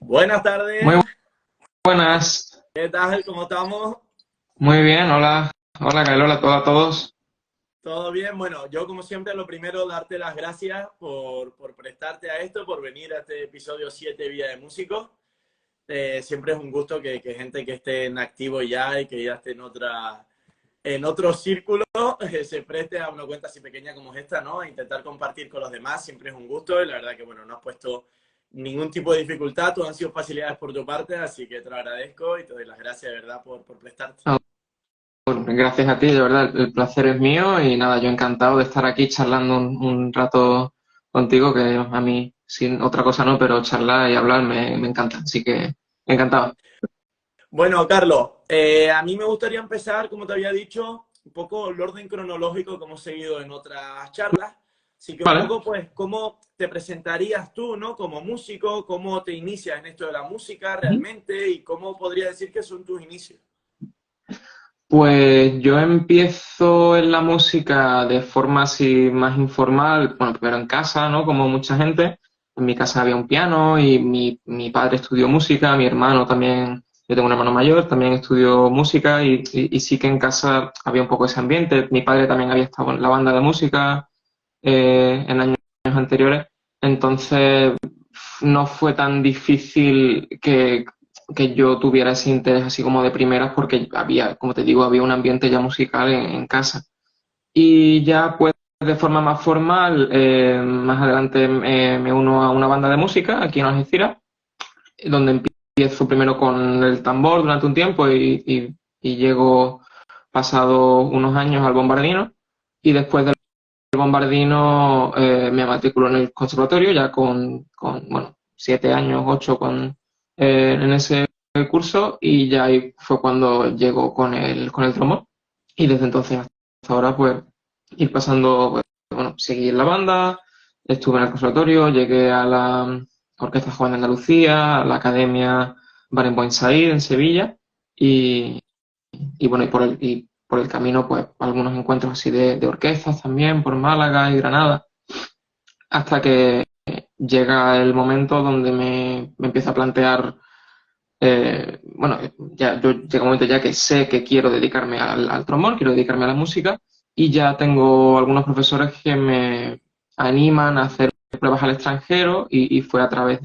Buenas Muy tardes, buenas, ¿qué tal? ¿Cómo estamos? muy bien, hola, hola Gael, hola a todos. ¿Todo bien? Bueno, yo como siempre lo primero darte las gracias por prestarte a esto, por venir a este episodio 7 Vía de Músicos. Siempre es un gusto que gente que esté en activo ya y que ya esté en otro círculo se preste a una cuenta así pequeña como esta, ¿no? A intentar compartir con los demás, siempre es un gusto y la verdad que, bueno, no has puesto ningún tipo de dificultad, todas han sido facilidades por tu parte, así que te lo agradezco y te doy las gracias de verdad por prestarte. No, gracias a ti, de verdad, el placer es mío y nada, yo encantado de estar aquí charlando un rato contigo, que a mí, sin otra cosa no, pero charlar y hablar me encanta, así que encantado. Bueno, Carlos, a mí me gustaría empezar, como te había dicho, un poco el orden cronológico que hemos seguido en otras charlas. Así que un Vale, poco, pues, cómo te presentarías tú, ¿no? Como músico, cómo te inicias en esto de la música ujú. realmente y cómo podría decir que son tus inicios. Pues yo empiezo en la música de forma así más informal, bueno, primero en casa, ¿no? Como mucha gente. En mi casa había un piano y mi padre estudió música, mi hermano también, yo tengo un hermano mayor, también estudió música y sí que en casa había un poco ese ambiente. Mi padre también había estado en la banda de música en años anteriores, entonces no fue tan difícil que yo tuviera ese interés así como de primeras porque había, como te digo, había un ambiente ya musical en casa. Y ya pues de forma más formal, más adelante me uno a una banda de música aquí en Algeciras, donde empiezo primero con el tambor durante un tiempo y llego pasado unos años al bombardino y después del bombardino me matriculo en el conservatorio ya bueno, 7 años, 8 en ese curso y ya ahí fue cuando llegó con el trombón. Y desde entonces hasta ahora, pues, ir pasando, pues, bueno, seguí en la banda, estuve en el conservatorio, llegué a la Orquesta Joven de Andalucía, a la Academia Barenboim Said en Sevilla y bueno, y por el camino, pues, algunos encuentros así de orquestas también, por Málaga y Granada, hasta que llega el momento donde me empiezo a plantear bueno, ya yo llega un momento ya que sé que quiero dedicarme al trombón, quiero dedicarme a la música y ya tengo algunos profesores que me animan a hacer pruebas al extranjero y fue a través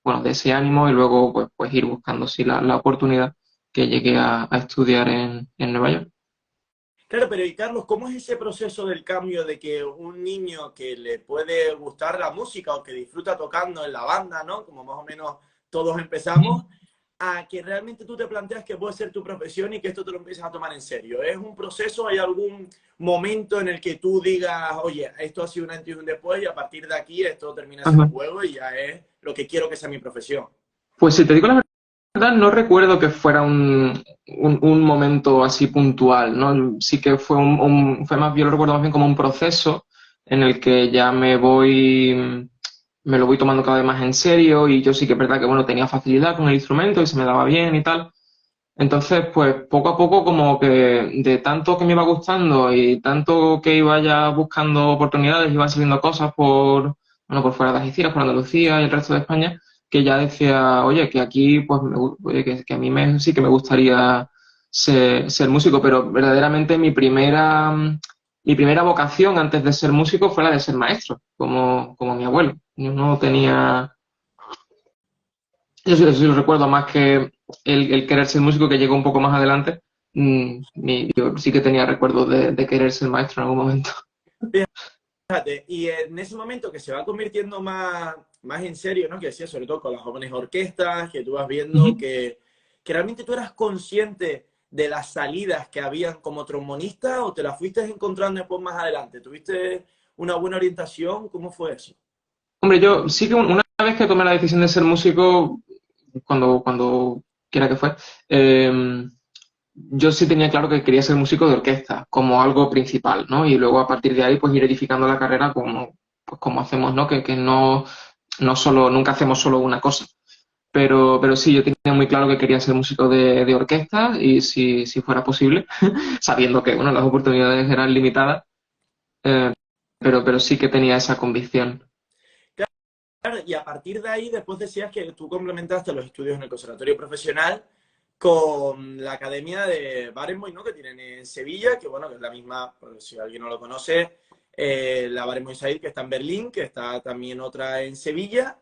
bueno, de ese ánimo y luego pues ir buscando sí, la oportunidad que llegué a estudiar en Nueva York. Claro, pero y Carlos, ¿cómo es ese proceso del cambio de que un niño que le puede gustar la música o que disfruta tocando en la banda, ¿no? Como más o menos todos empezamos, a que realmente tú te planteas que puede ser tu profesión y que esto te lo empiezas a tomar en serio? ¿Es un proceso? ¿Hay algún momento en el que tú digas, oye, esto ha sido un antes y un después y a partir de aquí esto termina de ser un Ajá. juego y ya es lo que quiero que sea mi profesión? Pues si te digo la verdad, no recuerdo que fuera un momento así puntual, ¿no? Sí que fue más, yo lo recuerdo más bien como un proceso en el que ya me lo voy tomando cada vez más en serio y yo sí que es verdad que, bueno, tenía facilidad con el instrumento y se me daba bien y tal. Entonces, pues poco a poco como que de tanto que me iba gustando y tanto que iba ya buscando oportunidades, iban saliendo cosas bueno, por fuera de Algeciras, por Andalucía y el resto de España, que ya decía, oye, que aquí, pues, oye, que a mí sí que me gustaría ser músico, pero verdaderamente mi primera vocación antes de ser músico fue la de ser maestro, como mi abuelo. Yo no tenía eso sí lo recuerdo más que el querer ser músico que llegó un poco más adelante. Yo sí que tenía recuerdos de querer ser maestro en algún momento. Fíjate, y en ese momento que se va convirtiendo más en serio, ¿no? Que decía, sobre todo con las jóvenes orquestas, que tú vas viendo Ujú. que realmente tú eras consciente de las salidas que habían como trombonista o te las fuiste encontrando después más adelante. ¿Tuviste una buena orientación? ¿Cómo fue eso? Hombre, yo sí que una vez que tomé la decisión de ser músico, cuando quiera que fue, eh, yo sí tenía claro que quería ser músico de orquesta, como algo principal, ¿no? Y luego a partir de ahí, pues ir edificando la carrera pues como hacemos, ¿no? Que no solo, nunca hacemos solo una cosa. Pero sí, yo tenía muy claro que quería ser músico de orquesta y si fuera posible, sabiendo que bueno, las oportunidades eran limitadas, eh, pero sí que tenía esa convicción. y a partir de ahí después decías que tú complementaste los estudios en el Conservatorio Profesional con la Academia de Barenboim, ¿no? Que tienen en Sevilla, que bueno, que es la misma, por si alguien no lo conoce, la Barenboim Said, que está en Berlín, que está también otra en Sevilla.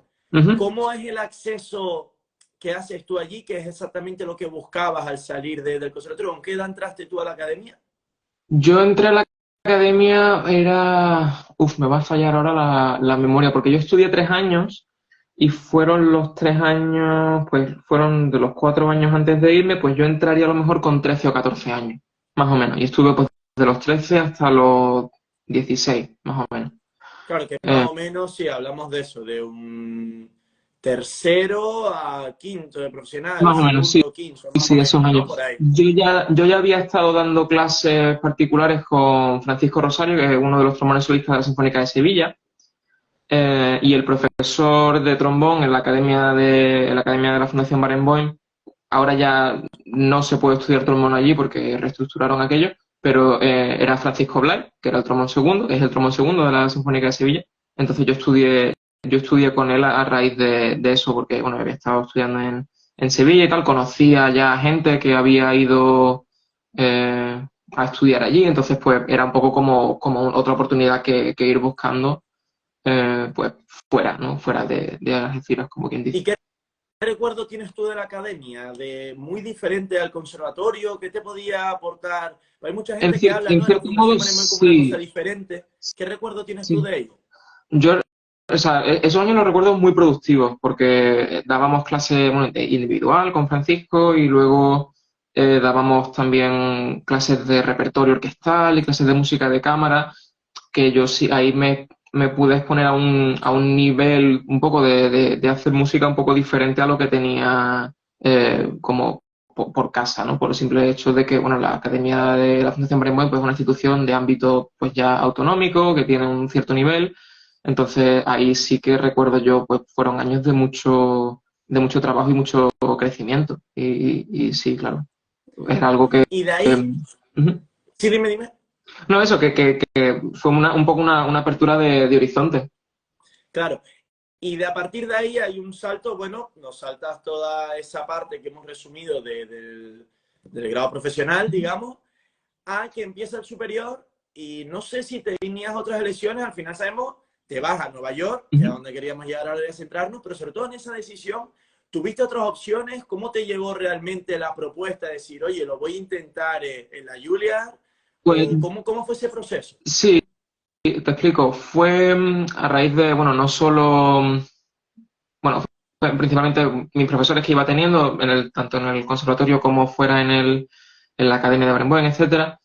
¿Cómo es el acceso que haces tú allí, que es exactamente lo que buscabas al salir del conservatorio? ¿Con qué edad entraste tú a la academia? Yo entré a la academia, era... Uf, me va a fallar ahora la memoria, porque yo estudié 3 años y fueron los 3 años, pues fueron de los 4 años antes de irme, pues yo entraría a lo mejor con 13 o 14 años, más o menos. Y estuve pues de los 13 hasta los 16, más o menos. Claro, que más o menos, si hablamos de eso, de un tercero a quinto de profesional, Más o menos, sí. segundo, quinto, más o Sí, esos menos, ¿no? años. Por ahí. Yo ya había estado dando clases particulares con Francisco Rosario, que es uno de los trombones solistas de la Sinfónica de Sevilla, y el profesor de trombón en la Academia de la Fundación Barenboim. Ahora ya no se puede estudiar trombón allí porque reestructuraron aquello, pero era Francisco Blay, que era el trombón segundo, es el trombón segundo de la Sinfónica de Sevilla. Entonces yo estudié con él a raíz de eso, porque bueno, había estado estudiando en Sevilla y tal, conocía ya gente que había ido a estudiar allí, entonces pues era un poco como otra oportunidad que ir buscando pues fuera, ¿no? Fuera de Algeciras, como quien dice. ¿Y qué recuerdo tienes tú de la academia? ¿De muy diferente al conservatorio? ¿Qué te podía aportar? Hay mucha En, gente que habla, en ¿no?, de la cierto modo, Fundación Barenboim como una cosa sí, diferente. ¿Qué recuerdo tienes tú sí. de ello? Yo, o sea, esos años los recuerdo muy productivos porque dábamos clases, bueno, individual con Francisco y luego dábamos también clases de repertorio orquestal y clases de música de cámara, que yo sí, ahí me pude exponer a un nivel un poco de hacer música un poco diferente a lo que tenía como por casa, ¿no? Por el simple hecho de que, bueno, la Academia de la Fundación Barenboim pues, es una institución de ámbito pues ya autonómico, que tiene un cierto nivel. Entonces ahí sí que recuerdo yo, pues fueron años de mucho trabajo y mucho crecimiento. Y sí, claro, era algo que... Y de ahí, ujú. sí, dime. No, eso, que fue un poco una apertura de horizonte. Claro. Y a partir de ahí hay un salto, bueno, nos saltas toda esa parte que hemos resumido del grado profesional, digamos, a que empieza el superior y no sé si tenías otras elecciones, al final sabemos, te vas a Nueva York, que es a donde queríamos llegar ahora de centrarnos, pero sobre todo en esa decisión, ¿tuviste otras opciones? ¿Cómo te llegó realmente la propuesta de decir, oye, lo voy a intentar en la Juilliard? Pues ¿O cómo fue ese proceso? sí, te explico. Fue a raíz de, bueno, no solo, bueno, fue principalmente mis profesores que iba teniendo, tanto en el conservatorio como fuera en la Academia de Barenboim, etcétera,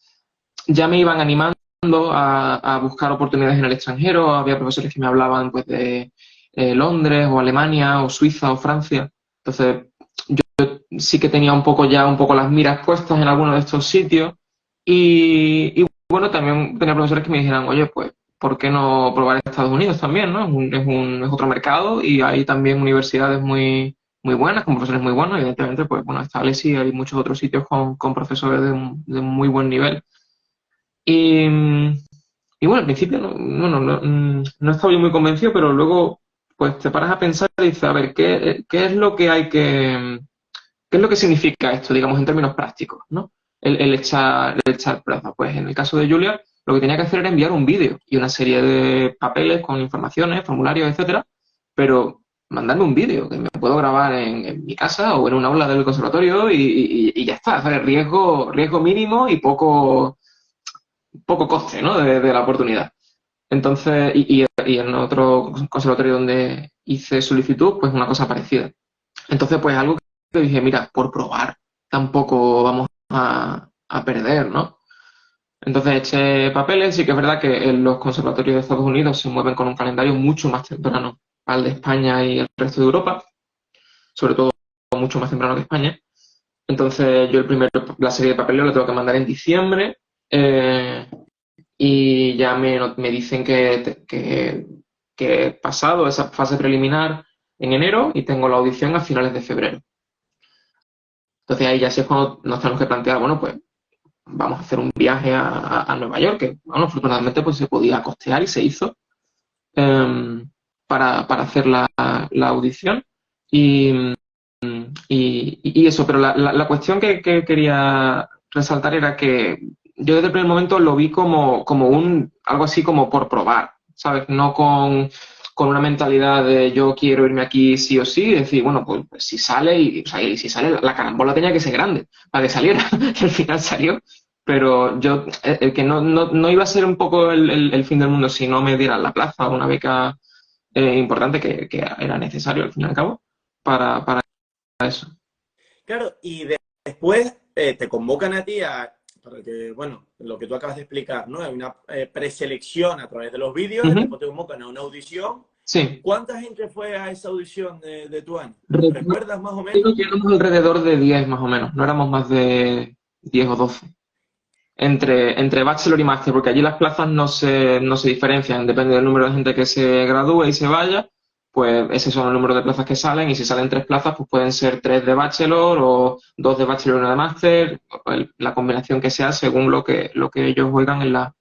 ya me iban animando a buscar oportunidades en el extranjero. Había profesores que me hablaban pues de Londres o Alemania o Suiza o Francia. Entonces yo sí que tenía un poco las miras puestas en alguno de estos sitios y bueno, también tenía profesores que me dijeran, oye, pues, ¿por qué no probar Estados Unidos también, ¿no? Es otro mercado y hay también universidades muy buenas, con profesores muy buenos. Evidentemente, pues bueno, está Alessi y hay muchos otros sitios con profesores de muy buen nivel. Y, y bueno, al principio no estaba yo muy convencido, pero luego pues te paras a pensar y dices, a ver, ¿qué es lo que qué es lo que significa esto, digamos, en términos prácticos, ¿no? El echar plaza. Pues en el caso de Julia, lo que tenía que hacer era enviar un vídeo y una serie de papeles con informaciones, formularios, etcétera, pero mandarme un vídeo que me puedo grabar en mi casa o en un aula del conservatorio y ya está, ¿sabes? Riesgo mínimo y poco coste, ¿no? de la oportunidad. Entonces, y en otro conservatorio donde hice solicitud, pues una cosa parecida. Entonces, pues algo que dije, mira, por probar, tampoco vamos a perder, ¿no? Entonces eché papeles, sí que es verdad que en los conservatorios de Estados Unidos se mueven con un calendario mucho más temprano al de España y el resto de Europa, sobre todo mucho más temprano que España. Entonces yo la serie de papeles lo tengo que mandar en diciembre, y ya me dicen que he pasado esa fase preliminar en enero y tengo la audición a finales de febrero. Entonces ahí ya sí es cuando nos tenemos que plantear, bueno, pues vamos a hacer un viaje a Nueva York, que bueno, afortunadamente pues se podía costear y se hizo. para hacer la audición. Y, y eso, pero la cuestión que quería resaltar era que yo desde el primer momento lo vi como algo así como por probar, ¿sabes? No con una mentalidad de yo quiero irme aquí sí o sí, y decir, bueno, pues si sale, o sea, y si sale, la carambola tenía que ser grande para que saliera, y al final salió, pero yo, el que no iba a ser un poco el fin del mundo si no me dieran la plaza, una beca importante que era necesario al fin y al cabo, para eso. Claro, y después te convocan a ti para que, bueno, lo que tú acabas de explicar, ¿no? Hay una preselección a través de los vídeos y Ujú. después te convocan a una audición. Sí. ¿Cuánta gente fue a esa audición de tu año? Recuerdo ¿Recuerdas más o menos? que éramos alrededor de 10 más o menos, no éramos más de 10 o 12. Entre Bachelor y Máster, porque allí las plazas no se diferencian, depende del número de gente que se gradúe y se vaya, pues ese son el número de plazas que salen, y si salen 3 plazas, pues pueden ser 3 de Bachelor o 2 de Bachelor y 1 de Máster, la combinación que sea según lo que ellos juegan en las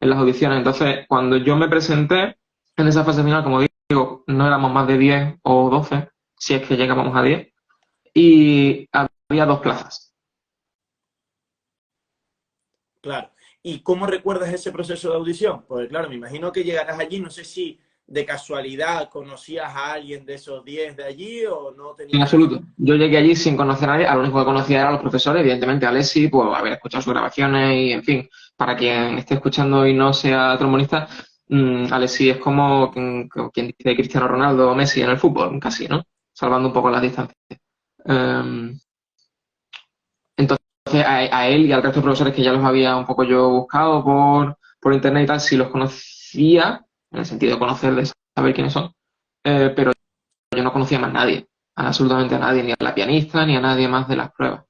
audiciones. Entonces, cuando yo me presenté en esa fase final, como digo, no éramos más de 10 o 12, si es que llegábamos a 10, y había 2 plazas. Claro. ¿Y cómo recuerdas ese proceso de audición? Porque claro, me imagino que llegarás allí, no sé si de casualidad conocías a alguien de esos 10 de allí o no En tenías... absoluto. Yo llegué allí sin conocer a nadie, a lo único que conocía eran los profesores, evidentemente a Alessi, pues haber escuchado sus grabaciones y, en fin, para quien esté escuchando y no sea trombonista, Alessi es como quien dice Cristiano Ronaldo o Messi en el fútbol, casi, ¿no? Salvando un poco las distancias. Eh, entonces, a él y al resto de profesores que ya los había un poco yo buscado por internet y tal, sí los conocía, en el sentido de conocer, de saber quiénes son, pero yo no conocía más nadie, absolutamente a nadie, ni a la pianista, ni a nadie más de las pruebas.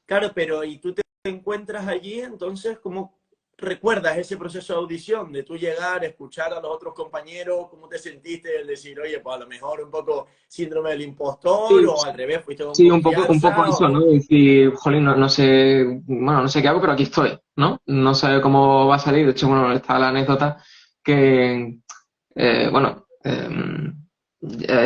Claro, pero ¿y tú te encuentras allí? Entonces, ¿cómo recuerdas ese proceso de audición? De tú llegar, escuchar a los otros compañeros, ¿cómo te sentiste? El decir, oye, pues a lo mejor un poco síndrome del impostor, Sí, o al revés, fuiste con sí, un poco confianza, eso, ¿no? o... Decir, jolín, no sé, bueno, no sé qué hago, pero aquí estoy, ¿no? No sé cómo va a salir. De hecho, bueno, está la anécdota que, bueno,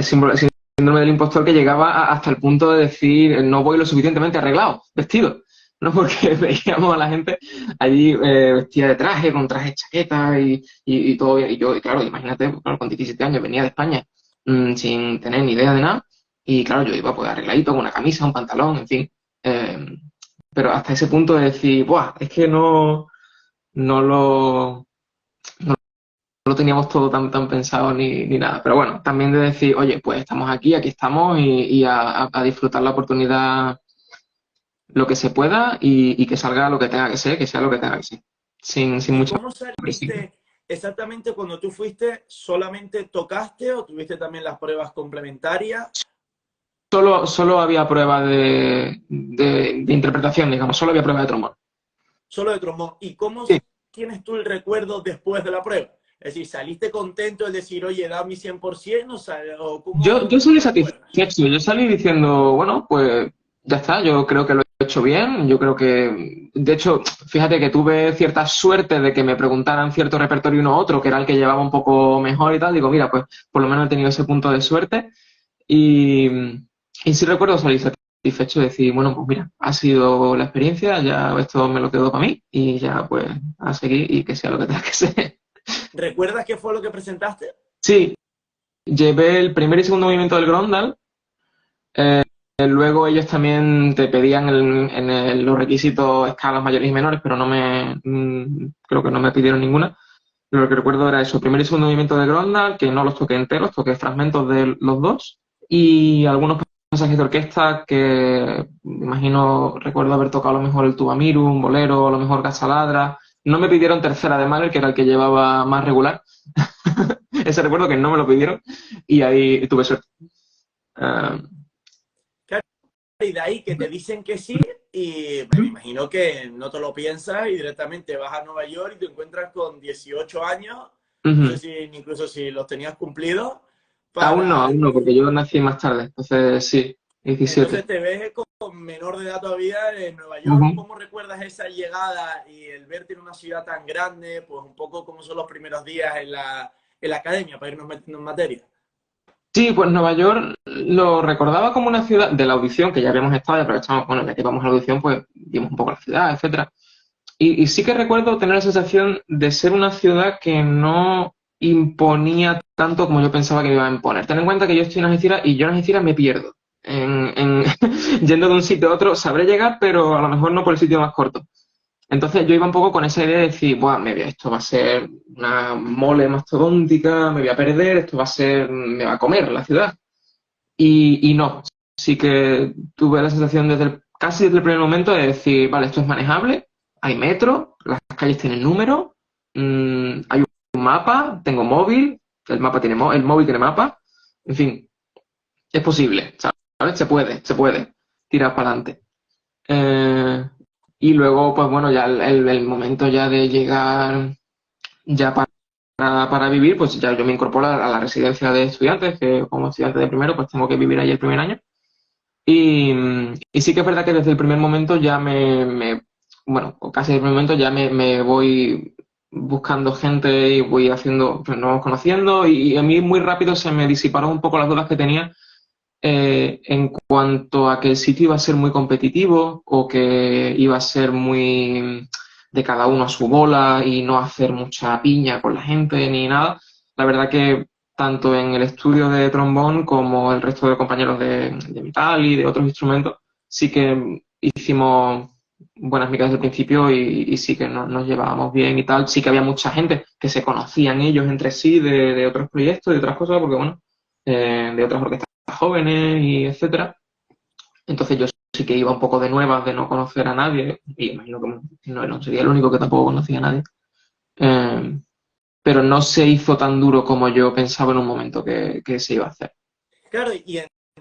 síndrome del impostor que llegaba hasta el punto de decir, no voy lo suficientemente arreglado, vestido, ¿no? Porque veíamos a la gente allí vestida de traje, con traje chaqueta y todo bien. Y yo, y claro, imagínate, claro, con 17 años venía de España sin tener ni idea de nada. Y claro, yo iba pues arregladito, con una camisa, un pantalón, en fin. Eh, pero hasta ese punto de decir, ¡buah! Es que no lo, no lo teníamos todo tan pensado ni nada. Pero bueno, también de decir, oye, pues estamos aquí estamos, y a disfrutar la oportunidad lo que se pueda, y que salga lo que tenga que ser, que sea lo que tenga que ser. Sin ¿Y mucha cómo presión. saliste exactamente cuando tú fuiste? ¿Solamente tocaste o tuviste también las pruebas complementarias? Solo había prueba de interpretación, digamos, solo había prueba de trombón. Solo de trombón. ¿Y cómo Sí. tienes tú el recuerdo después de la prueba? Es decir, ¿saliste contento de decir, oye, he dado mi 100%? O Yo cómo salí lo recuerdas? satisfecho, yo salí diciendo, bueno, pues ya está, yo creo que lo he hecho bien, yo creo que, de hecho, fíjate que tuve cierta suerte de que me preguntaran cierto repertorio uno u otro, que era el que llevaba un poco mejor y tal, digo, mira, pues por lo menos he tenido ese punto de suerte, y, y sí recuerdo salir satisfecho de decir, bueno, pues mira, ha sido la experiencia, ya esto me lo quedo para mí, y ya pues a seguir y que sea lo que tenga que ser. ¿Recuerdas qué fue lo que presentaste? Sí, llevé el primer y segundo movimiento del Grondal. Luego ellos también te pedían los requisitos escalas mayores y menores, pero creo que no me pidieron ninguna. Lo que recuerdo era eso, primer y segundo movimiento de Grondal, que no los toqué enteros, toqué fragmentos de los dos, y algunos pasajes de orquesta que me imagino, recuerdo haber tocado a lo mejor el Tubamiru, un bolero, a lo mejor Gasaladra. No me pidieron tercera de Mahler, que era el que llevaba más regular. Ese recuerdo que no me lo pidieron, y ahí tuve suerte. Ah, Claro, y de ahí que te dicen que sí, y me imagino que no te lo piensas y directamente vas a Nueva York y te encuentras con 18 años, no sé ujú. si incluso si los tenías cumplidos, para Aún no, porque yo nací más tarde, entonces sí, 17. entonces te ves con menor de edad todavía en Nueva York. Ujú. ¿Cómo recuerdas esa llegada y el verte en una ciudad tan grande? Pues un poco cómo son los primeros días en la academia, para irnos metiendo en materia. Sí, pues Nueva York lo recordaba como una ciudad de la audición, que ya habíamos estado y aprovechamos, bueno, ya que vamos a la audición, pues vimos un poco la ciudad, etcétera. Y sí que recuerdo tener la sensación de ser una ciudad que no imponía tanto como yo pensaba que me iba a imponer. Ten en cuenta que yo estoy en Algeciras y yo en Algeciras me pierdo. Yendo de un sitio a otro, sabré llegar, pero a lo mejor no por el sitio más corto. Entonces yo iba un poco con esa idea de decir, Buah, esto va a ser una mole mastodóntica, me voy a perder, esto va a ser, me va a comer la ciudad. Y no, sí que tuve la sensación casi desde el primer momento de decir, vale, esto es manejable, hay metro, las calles tienen número, hay un mapa, tengo móvil, el móvil tiene mapa, en fin, es posible, ¿sabes? Se puede tirar para adelante. Eh, y luego, pues bueno, ya el momento ya de llegar ya para vivir, pues ya yo me incorporo a la residencia de estudiantes, que como estudiante de primero, pues tengo que vivir ahí el primer año. Y sí que es verdad que desde el primer momento ya bueno, casi desde el primer momento ya me voy buscando gente y voy haciendo, pues nos vamos conociendo y a mí muy rápido se me disiparon un poco las dudas que tenía en cuanto a que el sitio iba a ser muy competitivo o que iba a ser muy de cada uno a su bola y no hacer mucha piña con la gente ni nada. La verdad que tanto en el estudio de trombón como el resto de compañeros de metal y de otros instrumentos, sí que hicimos buenas migas desde el principio y sí que nos llevábamos bien y tal. Sí que había mucha gente que se conocían ellos entre sí de otros proyectos y de otras cosas, porque bueno, de otras orquestas jóvenes y etcétera. Entonces yo sí que iba un poco de nuevas, de no conocer a nadie, y imagino que no sería el único que tampoco conocía a nadie. Eh, pero no se hizo tan duro como yo pensaba en un momento que se iba a hacer. Claro,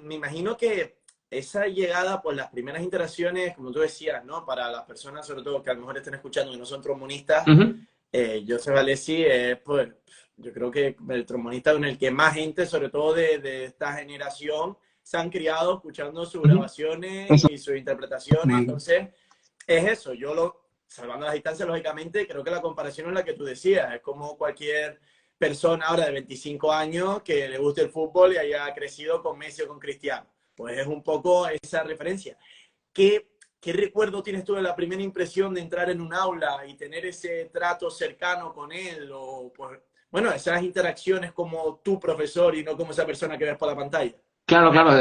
me imagino que esa llegada por las primeras interacciones, como tú decías, ¿no? Para las personas, sobre todo que a lo mejor estén escuchando y no son trombonistas, Uh -huh. Joseph Alessi es, pues, yo creo que el trombonista con el que más gente, sobre todo de esta generación, se han criado escuchando sus Uh -huh. grabaciones y sus interpretaciones. Entonces, es eso. Salvando las distancias, lógicamente, creo que la comparación es la que tú decías. Es como cualquier persona ahora de 25 años que le guste el fútbol y haya crecido con Messi o con Cristiano. Pues es un poco esa referencia. ¿Qué recuerdo tienes tú de la primera impresión de entrar en un aula y tener ese trato cercano con él? O, pues, bueno, esas interacciones como tu profesor y no como esa persona que ves por la pantalla. Claro, claro.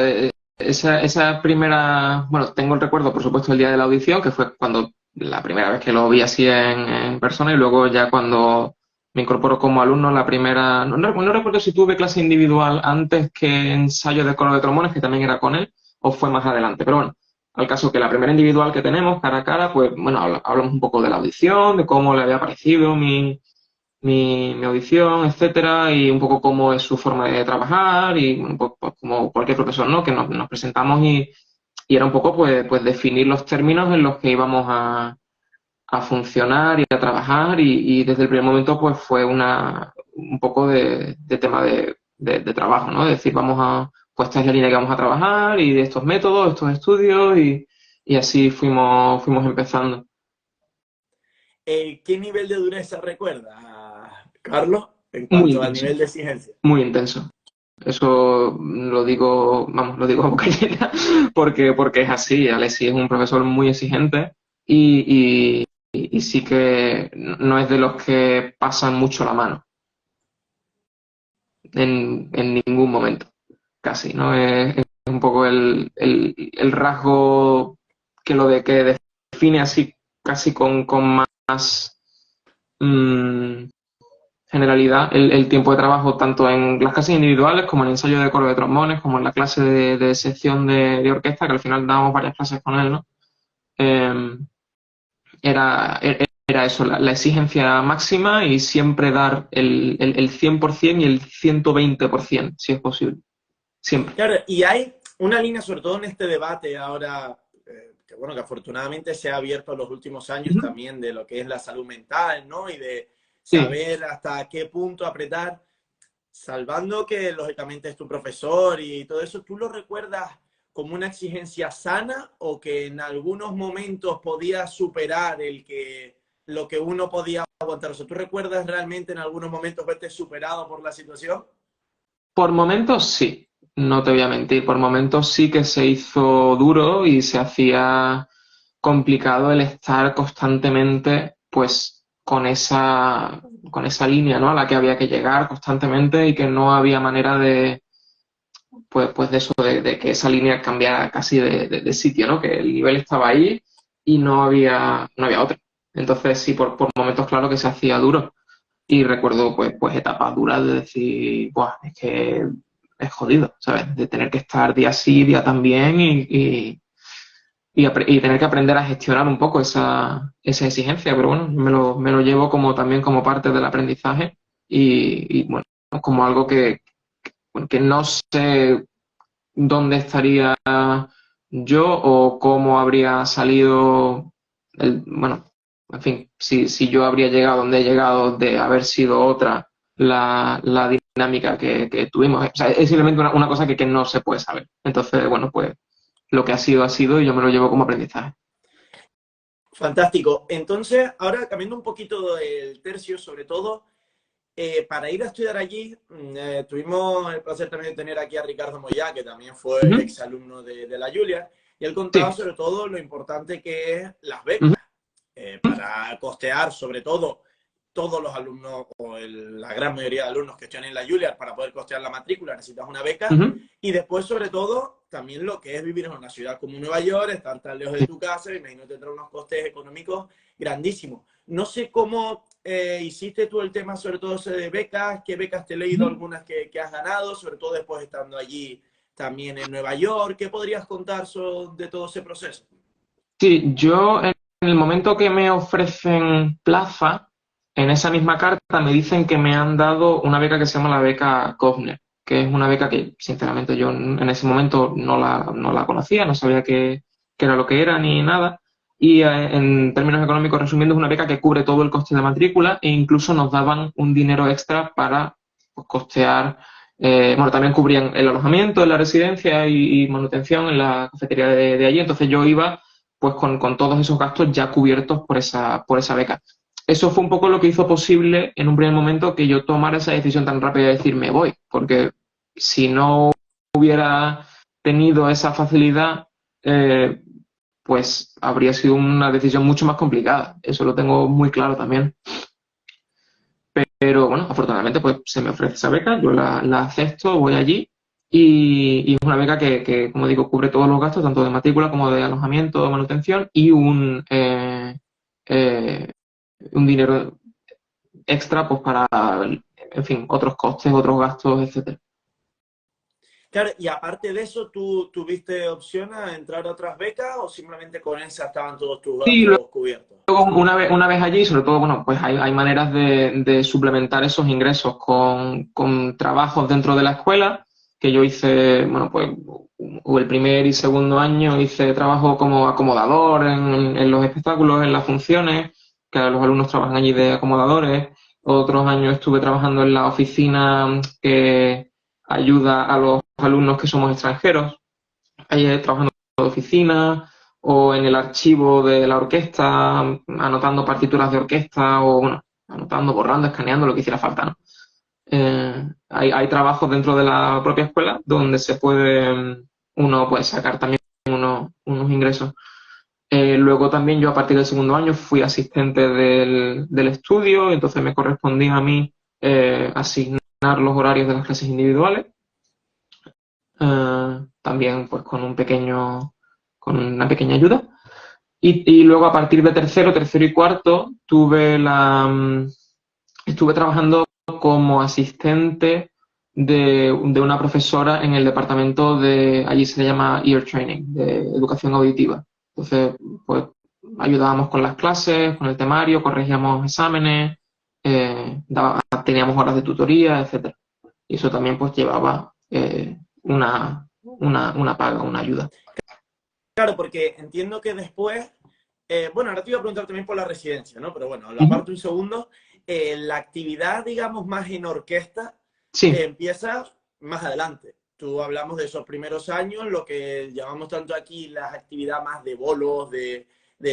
Esa primera, bueno, tengo el recuerdo, por supuesto, el día de la audición, que fue cuando la primera vez que lo vi así en persona y luego ya cuando me incorporo como alumno, la primera, no recuerdo si tuve clase individual antes que ensayo de coro de trombones, que también era con él, o fue más adelante. Pero bueno, al caso que la primera individual que tenemos cara a cara, pues bueno, hablamos un poco de la audición, de cómo le había parecido mi audición, etcétera, y un poco cómo es su forma de trabajar y bueno, pues como cualquier profesor, ¿no? Que nos presentamos y era un poco pues definir los términos en los que íbamos a funcionar y a trabajar y desde el primer momento pues fue un poco de tema de trabajo, ¿no? Es decir, pues esta es la línea que vamos a trabajar y de estos métodos, estos estudios y así fuimos empezando. ¿Qué nivel de dureza recuerdas, Carlos, en Muy cuanto al intenso, nivel de exigencia? muy intenso. Eso lo digo, vamos, lo digo a boca llena, porque es así. Alessi es un profesor muy exigente y sí que no es de los que pasan mucho la mano en ningún momento, casi, ¿no? Es un poco el rasgo que define así, casi con más mm, generalidad el tiempo de trabajo tanto en las clases individuales como en el ensayo de coro de trombones, como en la clase de sección de orquesta, que al final dábamos varias clases con él, ¿no? Eh, era eso, la exigencia máxima y siempre dar el 100% y el 120%, si es posible. Siempre. Claro, y hay una línea, sobre todo en este debate ahora, que bueno, que afortunadamente se ha abierto en los últimos años Ujú. también de lo que es la salud mental, ¿no? Y de Sí, saber hasta qué punto apretar, salvando que lógicamente es tu profesor y todo eso, ¿tú lo recuerdas como una exigencia sana o que en algunos momentos podía superar lo que uno podía aguantar? O sea, ¿tú recuerdas realmente en algunos momentos verte superado por la situación? Por momentos sí, no te voy a mentir, por momentos sí que se hizo duro y se hacía complicado el estar constantemente, pues, con esa línea, ¿no? A la que había que llegar constantemente y que no había manera de, pues de eso, de que esa línea cambiara casi de sitio, ¿no? Que el nivel estaba ahí y no había otra. Entonces sí, por momentos claro que se hacía duro. Y recuerdo pues etapas duras de decir, Buah, es que es jodido, ¿sabes? De tener que estar día sí, día también y tener que aprender a gestionar un poco esa exigencia. Pero bueno, me lo llevo como también como parte del aprendizaje y bueno, como algo que no sé dónde estaría yo o cómo habría salido bueno, en fin, si yo habría llegado donde he llegado de haber sido otra la dinámica que tuvimos. O sea, es simplemente una cosa que no se puede saber. Entonces, bueno, pues lo que ha sido y yo me lo llevo como aprendizaje. Fantástico. Entonces, ahora cambiando un poquito el tercio, sobre todo, para ir a estudiar allí, tuvimos el placer también de tener aquí a Ricardo Moyá, que también fue Ujú. exalumno de la Julia, y él contaba Sí. sobre todo lo importante que es las becas, Ujú. para costear sobre todo todos los alumnos o la gran mayoría de alumnos que están en la Juilliard. Para poder costear la matrícula necesitas una beca, Ujú. y después sobre todo también lo que es vivir en una ciudad como Nueva York, estar tan lejos de Sí. tu casa, me imagino que tendrá unos costes económicos grandísimos. No sé cómo hiciste tú el tema, sobre todo ese de becas, qué becas te he leído, Ujú. algunas que has ganado, sobre todo después estando allí también en Nueva York. ¿Qué podrías contar de todo ese proceso? Sí, yo en el momento que me ofrecen plaza, en esa misma carta me dicen que me han dado una beca que se llama la beca Kovner, que es una beca que sinceramente yo en ese momento no la conocía, no sabía qué era lo que era ni nada. Y en términos económicos, resumiendo, es una beca que cubre todo el coste de matrícula e incluso nos daban un dinero extra para pues, costear. Bueno, también cubrían el alojamiento en la residencia y manutención en la cafetería de allí. Entonces yo iba pues con todos esos gastos ya cubiertos por esa beca. Eso fue un poco lo que hizo posible en un primer momento que yo tomara esa decisión tan rápida de decir me voy, porque si no hubiera tenido esa facilidad, eh, pues habría sido una decisión mucho más complicada. Eso lo tengo muy claro también. Pero bueno, afortunadamente pues se me ofrece esa beca, yo la acepto, voy allí y es una beca como digo, cubre todos los gastos, tanto de matrícula como de alojamiento, de manutención y eh, un dinero extra pues para, en fin, otros costes, otros gastos, etcétera. Claro, y aparte de eso, ¿tú tuviste opción a entrar a otras becas o simplemente con esa estaban todos tus Sí, gastos cubiertos? una vez allí, sobre todo, bueno, pues hay maneras de suplementar esos ingresos con trabajos dentro de la escuela, que yo hice, bueno, pues el primer y segundo año hice trabajo como acomodador en los espectáculos, en las funciones, que los alumnos trabajan allí de acomodadores. Otros años estuve trabajando en la oficina que ayuda a los alumnos que somos extranjeros, ahí trabajando de oficina o en el archivo de la orquesta, anotando partituras de orquesta o, bueno, anotando, borrando, escaneando, lo que hiciera falta, ¿no? Hay trabajos dentro de la propia escuela donde se puede, uno puede sacar también unos ingresos. Luego también yo a partir del segundo año fui asistente del estudio, entonces me correspondía a mí asignar los horarios de las clases individuales, también pues con una pequeña ayuda. Y luego a partir de tercero y cuarto estuve trabajando como asistente de una profesora en el departamento allí se le llama Ear Training, de educación auditiva. Entonces, pues ayudábamos con las clases, con el temario, corregíamos exámenes, teníamos horas de tutoría, etcétera. Y eso también pues llevaba una paga, una ayuda. Claro, porque entiendo que después, bueno, ahora te iba a preguntar también por la residencia, ¿no? Pero bueno, la Ujú. parte un segundo, la actividad, digamos, más en orquesta Sí. empieza más adelante. Tú hablamos de esos primeros años, lo que llamamos tanto aquí las actividades más de bolos, de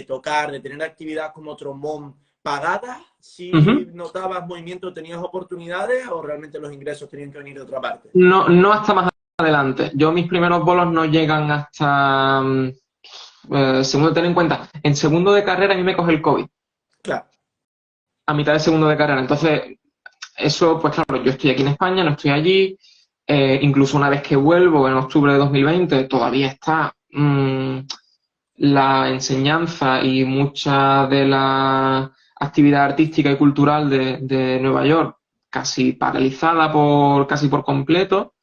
tocar, de tener actividad como trombón pagadas, si Ujú. notabas movimiento, tenías oportunidades o realmente los ingresos tenían que venir de otra parte. No, no hasta más adelante. Yo mis primeros bolos no llegan hasta segundo, ten en cuenta, en segundo de carrera a mí me coge el COVID, Claro, a mitad de segundo de carrera. Entonces, eso, pues claro, yo estoy aquí en España, no estoy allí. Incluso una vez que vuelvo en octubre de 2020, todavía está la enseñanza y mucha de la actividad artística y cultural de Nueva York casi paralizada casi por completo.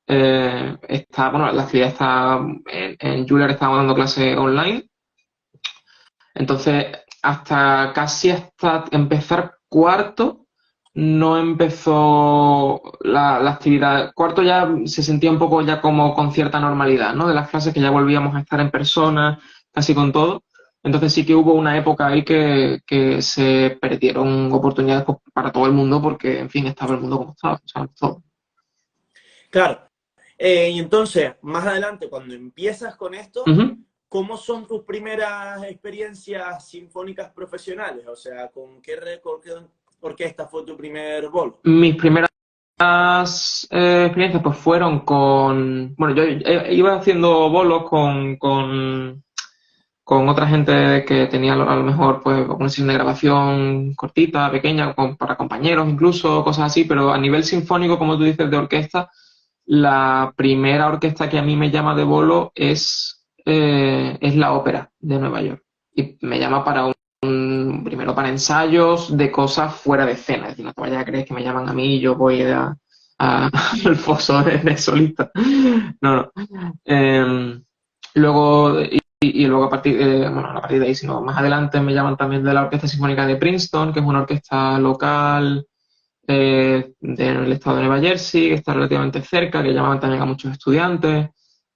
Bueno, la actividad está en Juilliard, estamos dando clases online. Entonces, hasta empezar cuarto, no empezó la actividad. Cuarto ya se sentía un poco ya como con cierta normalidad, ¿no? De las clases que ya volvíamos a estar en persona, casi con todo. Entonces sí que hubo una época ahí que se perdieron oportunidades pues, para todo el mundo porque, en fin, estaba el mundo como estaba. O sea, todo. claro. Y entonces, más adelante, cuando empiezas con esto, Ujú. ¿cómo son tus primeras experiencias sinfónicas profesionales? O sea, con qué orquesta fue tu primer bolo? Mis primeras experiencias pues fueron bueno, yo iba haciendo bolos con otra gente que tenía a lo mejor pues una sesión de grabación cortita, pequeña, para compañeros incluso, cosas así, pero a nivel sinfónico, como tú dices, de orquesta, la primera orquesta que a mí me llama de bolo es la Ópera de Nueva York. Y me llama primero para ensayos de cosas fuera de escena. Es decir, no te vayas a creer que me llaman a mí y yo voy al foso de solista. No, no. Luego, y luego bueno, no a partir de ahí, sino más adelante me llaman también de la Orquesta Sinfónica de Princeton, que es una orquesta local del estado de Nueva Jersey, que está relativamente cerca, que llamaban también a muchos estudiantes.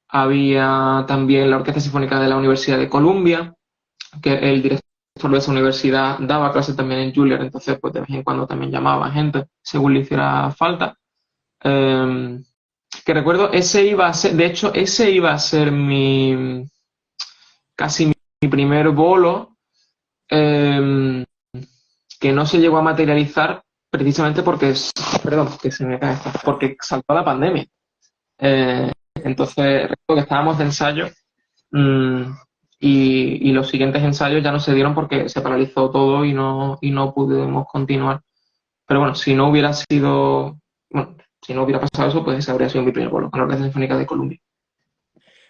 Había también la Orquesta Sinfónica de la Universidad de Columbia, que el director de esa universidad daba clases también en Juilliard, entonces pues de vez en cuando también llamaba a gente según le hiciera falta. Eh, que recuerdo, de hecho, ese iba a ser casi mi primer bolo, eh, que no se llegó a materializar precisamente perdón, que se me cae esto, porque saltó la pandemia. Entonces, recuerdo que estábamos de ensayo mm, y los siguientes ensayos ya no se dieron porque se paralizó todo y no pudimos continuar. Pero bueno, si no hubiera pasado eso, pues ese habría sido mi primer bolo con la Orquesta Sinfónica de Columbia.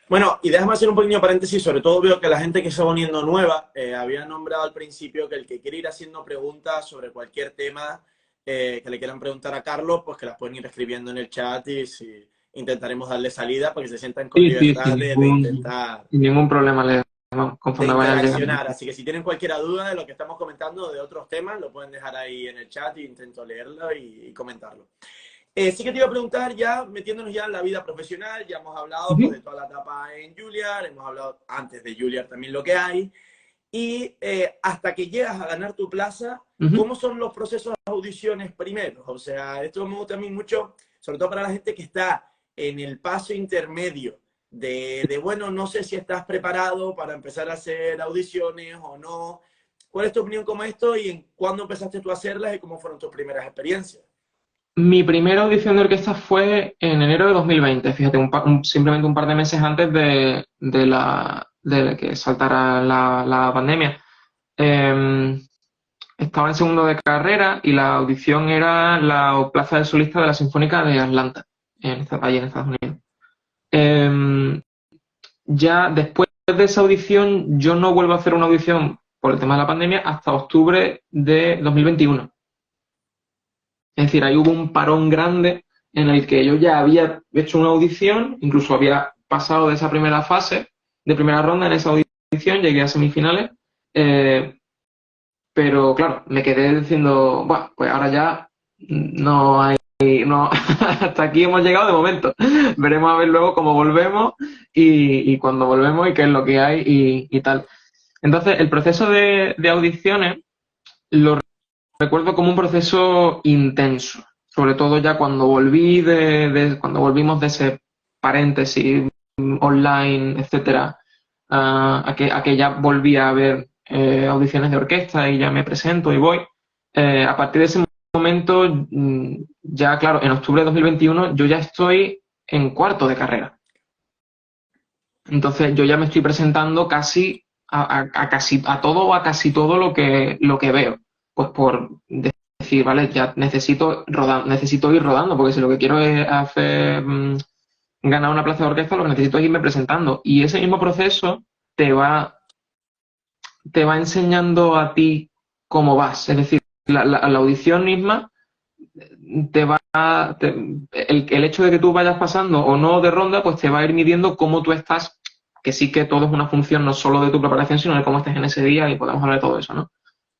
Bueno, y déjame hacer un pequeño paréntesis, sobre todo veo que la gente que se va uniendo nueva, había nombrado al principio que el que quiere ir haciendo preguntas sobre cualquier tema que le quieran preguntar a Carlos, pues que las pueden ir escribiendo en el chat y intentaremos darle salida para que se sientan con Sí, sí, libertad de intentar sin ningún problema, de conforme vayan llegando. interaccionar. Así que si tienen cualquier duda de lo que estamos comentando, de otros temas, lo pueden dejar ahí en el chat e intento leerlo y comentarlo. Sí que te iba a preguntar, ya metiéndonos ya en la vida profesional, ya hemos hablado pues, de toda la etapa en Juilliard, hemos hablado antes de Juilliard también lo que hay, y hasta que llegas a ganar tu plaza, Ujú. ¿cómo son los procesos de audiciones primeros? O sea, esto me gusta a mí mucho, sobre todo para la gente que está en el paso intermedio bueno, no sé si estás preparado para empezar a hacer audiciones o no. ¿Cuál es tu opinión como esto y en cuándo empezaste tú a hacerlas y cómo fueron tus primeras experiencias? Mi primera audición de orquesta fue en enero de 2020, fíjate, simplemente un par de meses antes de que saltara la pandemia. Eh, Estaba en segundo de carrera y la audición era la plaza de solista de la Sinfónica de Atlanta, allí en Estados Unidos. Eh, ya después de esa audición, yo no vuelvo a hacer una audición por el tema de la pandemia hasta octubre de 2021. Es decir, ahí hubo un parón grande en el que yo ya había hecho una audición, incluso había pasado de esa primera fase, de primera ronda en esa audición, llegué a semifinales, eh, pero claro, me quedé diciendo, bueno, pues ahora ya no hay, no, hasta aquí hemos llegado de momento. Veremos a ver luego cómo volvemos y cuando volvemos y qué es lo que hay y tal. Entonces, el proceso de audiciones lo recuerdo como un proceso intenso, sobre todo ya cuando cuando volvimos de ese paréntesis online, etcétera, a que ya volvía a haber audiciones de orquesta y ya me presento y voy. A partir de ese momento, ya claro, en octubre de 2021 yo ya estoy en cuarto de carrera. Entonces yo ya me estoy presentando casi casi a todo o a casi todo lo que veo. Pues por decir, vale, ya necesito ir rodando, porque si lo que quiero es hacer ganar una plaza de orquesta, lo que necesito es irme presentando. Y ese mismo proceso te va, te va enseñando a ti cómo vas. Es decir, la audición misma te va el hecho de que tú vayas pasando o no de ronda, pues te va a ir midiendo cómo tú estás, que sí que todo es una función no solo de tu preparación, sino de cómo estés en ese día y podemos hablar de todo eso, ¿no?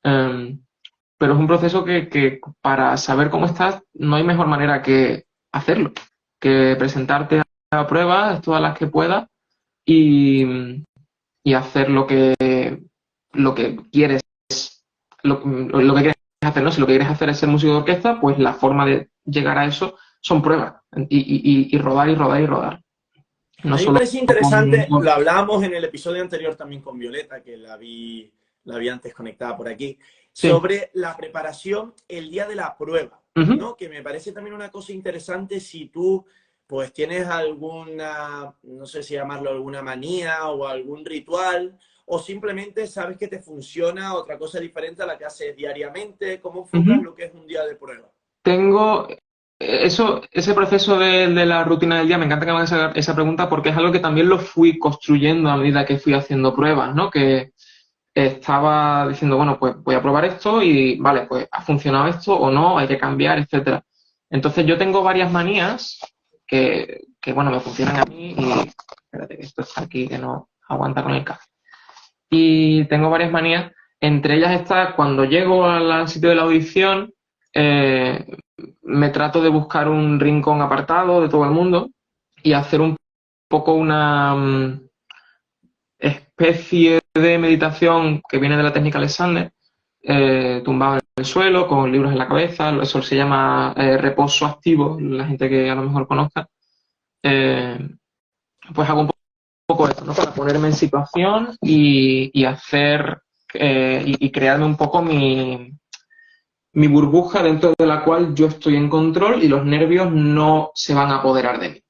Pero es un proceso que para saber cómo estás no hay mejor manera que hacerlo, que presentarte a pruebas todas las que puedas y hacer lo que quieres, lo que quieres hacer, ¿no? Si lo que quieres hacer es ser músico de orquesta, pues la forma de llegar a eso son pruebas y rodar y rodar y rodar. No A mí me solo parece interesante, lo hablábamos en el episodio anterior también con Violeta, que la vi antes conectada por aquí, sí. sobre la preparación el día de la prueba, ¿no? Que me parece también una cosa interesante si tú pues tienes alguna, no sé si llamarlo alguna manía o algún ritual, o simplemente sabes que te funciona otra cosa diferente a la que haces diariamente. ¿Cómo enfocas lo que es un día de prueba? Tengo ese proceso de la rutina del día, me encanta que me hagas esa pregunta porque es algo que también lo fui construyendo a medida que fui haciendo pruebas, ¿no? Que estaba diciendo, bueno, pues voy a probar esto y vale, pues ha funcionado esto o no, hay que cambiar, etcétera. Entonces yo tengo varias manías bueno, me funcionan a mí y espérate que esto está aquí que no aguanta con el café. Y tengo varias manías, entre ellas está cuando llego al sitio de la audición, me trato de buscar un rincón apartado de todo el mundo y hacer un poco una especie de meditación que viene de la técnica Alexander, tumbado en el suelo, con libros en la cabeza. Eso se llama reposo activo, la gente que a lo mejor conozca. Pues hago un poco esto, ¿no? Para ponerme en situación y hacer y crearme un poco mi burbuja dentro de la cual yo estoy en control y los nervios no se van a apoderar de mí.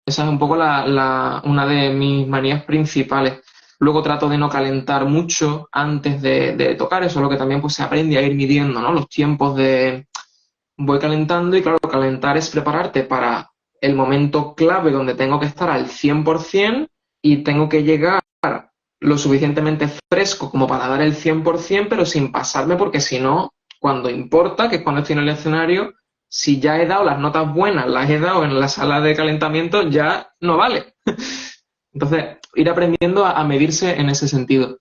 Esa es un poco una de mis manías principales. Luego trato de no calentar mucho antes de tocar, eso es lo que también pues, se aprende a ir midiendo, ¿no? Los tiempos de... Voy calentando y claro, calentar es prepararte para el momento clave donde tengo que estar al 100% y tengo que llegar lo suficientemente fresco como para dar el 100%, pero sin pasarme porque si no, cuando importa, que es cuando estoy en el escenario, si ya he dado las notas buenas, las he dado en la sala de calentamiento, ya no vale. Entonces, ir aprendiendo a medirse en ese sentido.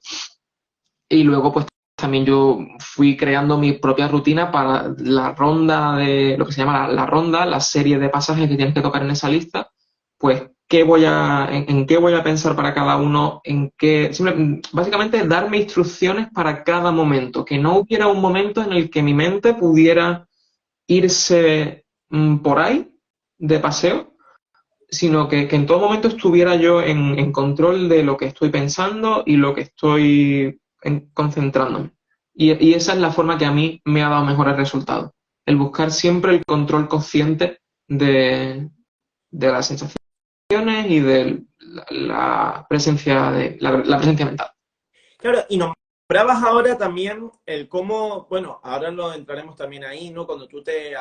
Y luego, pues también yo fui creando mi propia rutina para la ronda de, lo que se llama la ronda, la serie de pasajes que tienes que tocar en esa lista, pues en qué voy a pensar para cada uno, básicamente darme instrucciones para cada momento, que no hubiera un momento en el que mi mente pudiera irse por ahí de paseo, sino que en todo momento estuviera yo en control de lo que estoy pensando y lo que estoy concentrándome. Y esa es la forma que a mí me ha dado mejores resultados. El buscar siempre el control consciente de las sensaciones y de la presencia la presencia mental. Claro, y nombrabas ahora también el cómo, bueno, ahora lo entraremos también ahí, ¿no? Cuando tú te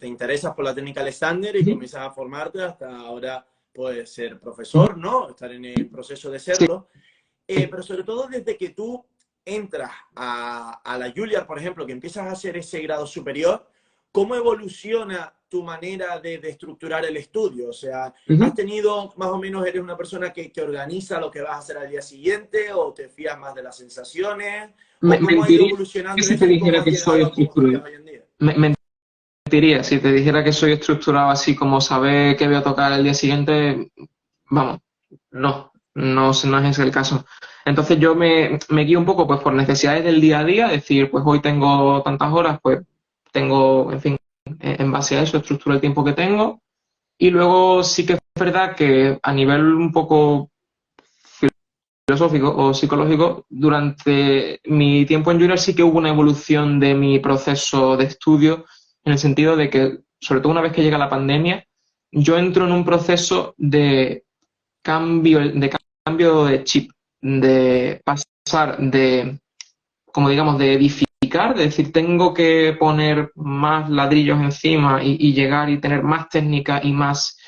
interesas por la técnica Alexander y comienzas a formarte, hasta ahora puedes ser profesor, ¿no? Estar en el proceso de serlo. Pero sobre todo desde que tú entras a la Juilliard, por ejemplo, que empiezas a hacer ese grado superior, ¿cómo evoluciona tu manera de estructurar el estudio? O sea, ¿has tenido, más o menos, eres una persona que organiza lo que vas a hacer al día siguiente o te fías más de las sensaciones? ¿O cómo ha ido evolucionando si te eso y cómo dijera has que soy llegado a cómo tocas estructurado. hoy en día? Mentiría si te dijera que soy estructurado así como saber qué voy a tocar el día siguiente. Vamos, no es ese el caso. Entonces yo me guío un poco pues por necesidades del día a día, decir, pues hoy tengo tantas horas, pues tengo, en fin, en base a eso estructuro el tiempo que tengo. Y luego sí que es verdad que a nivel un poco filosófico o psicológico, durante mi tiempo en Junior sí que hubo una evolución de mi proceso de estudio, en el sentido de que, sobre todo una vez que llega la pandemia, yo entro en un proceso de cambio de chip, de pasar de, como digamos, de edificar, de decir, tengo que poner más ladrillos encima y llegar y tener más técnica y más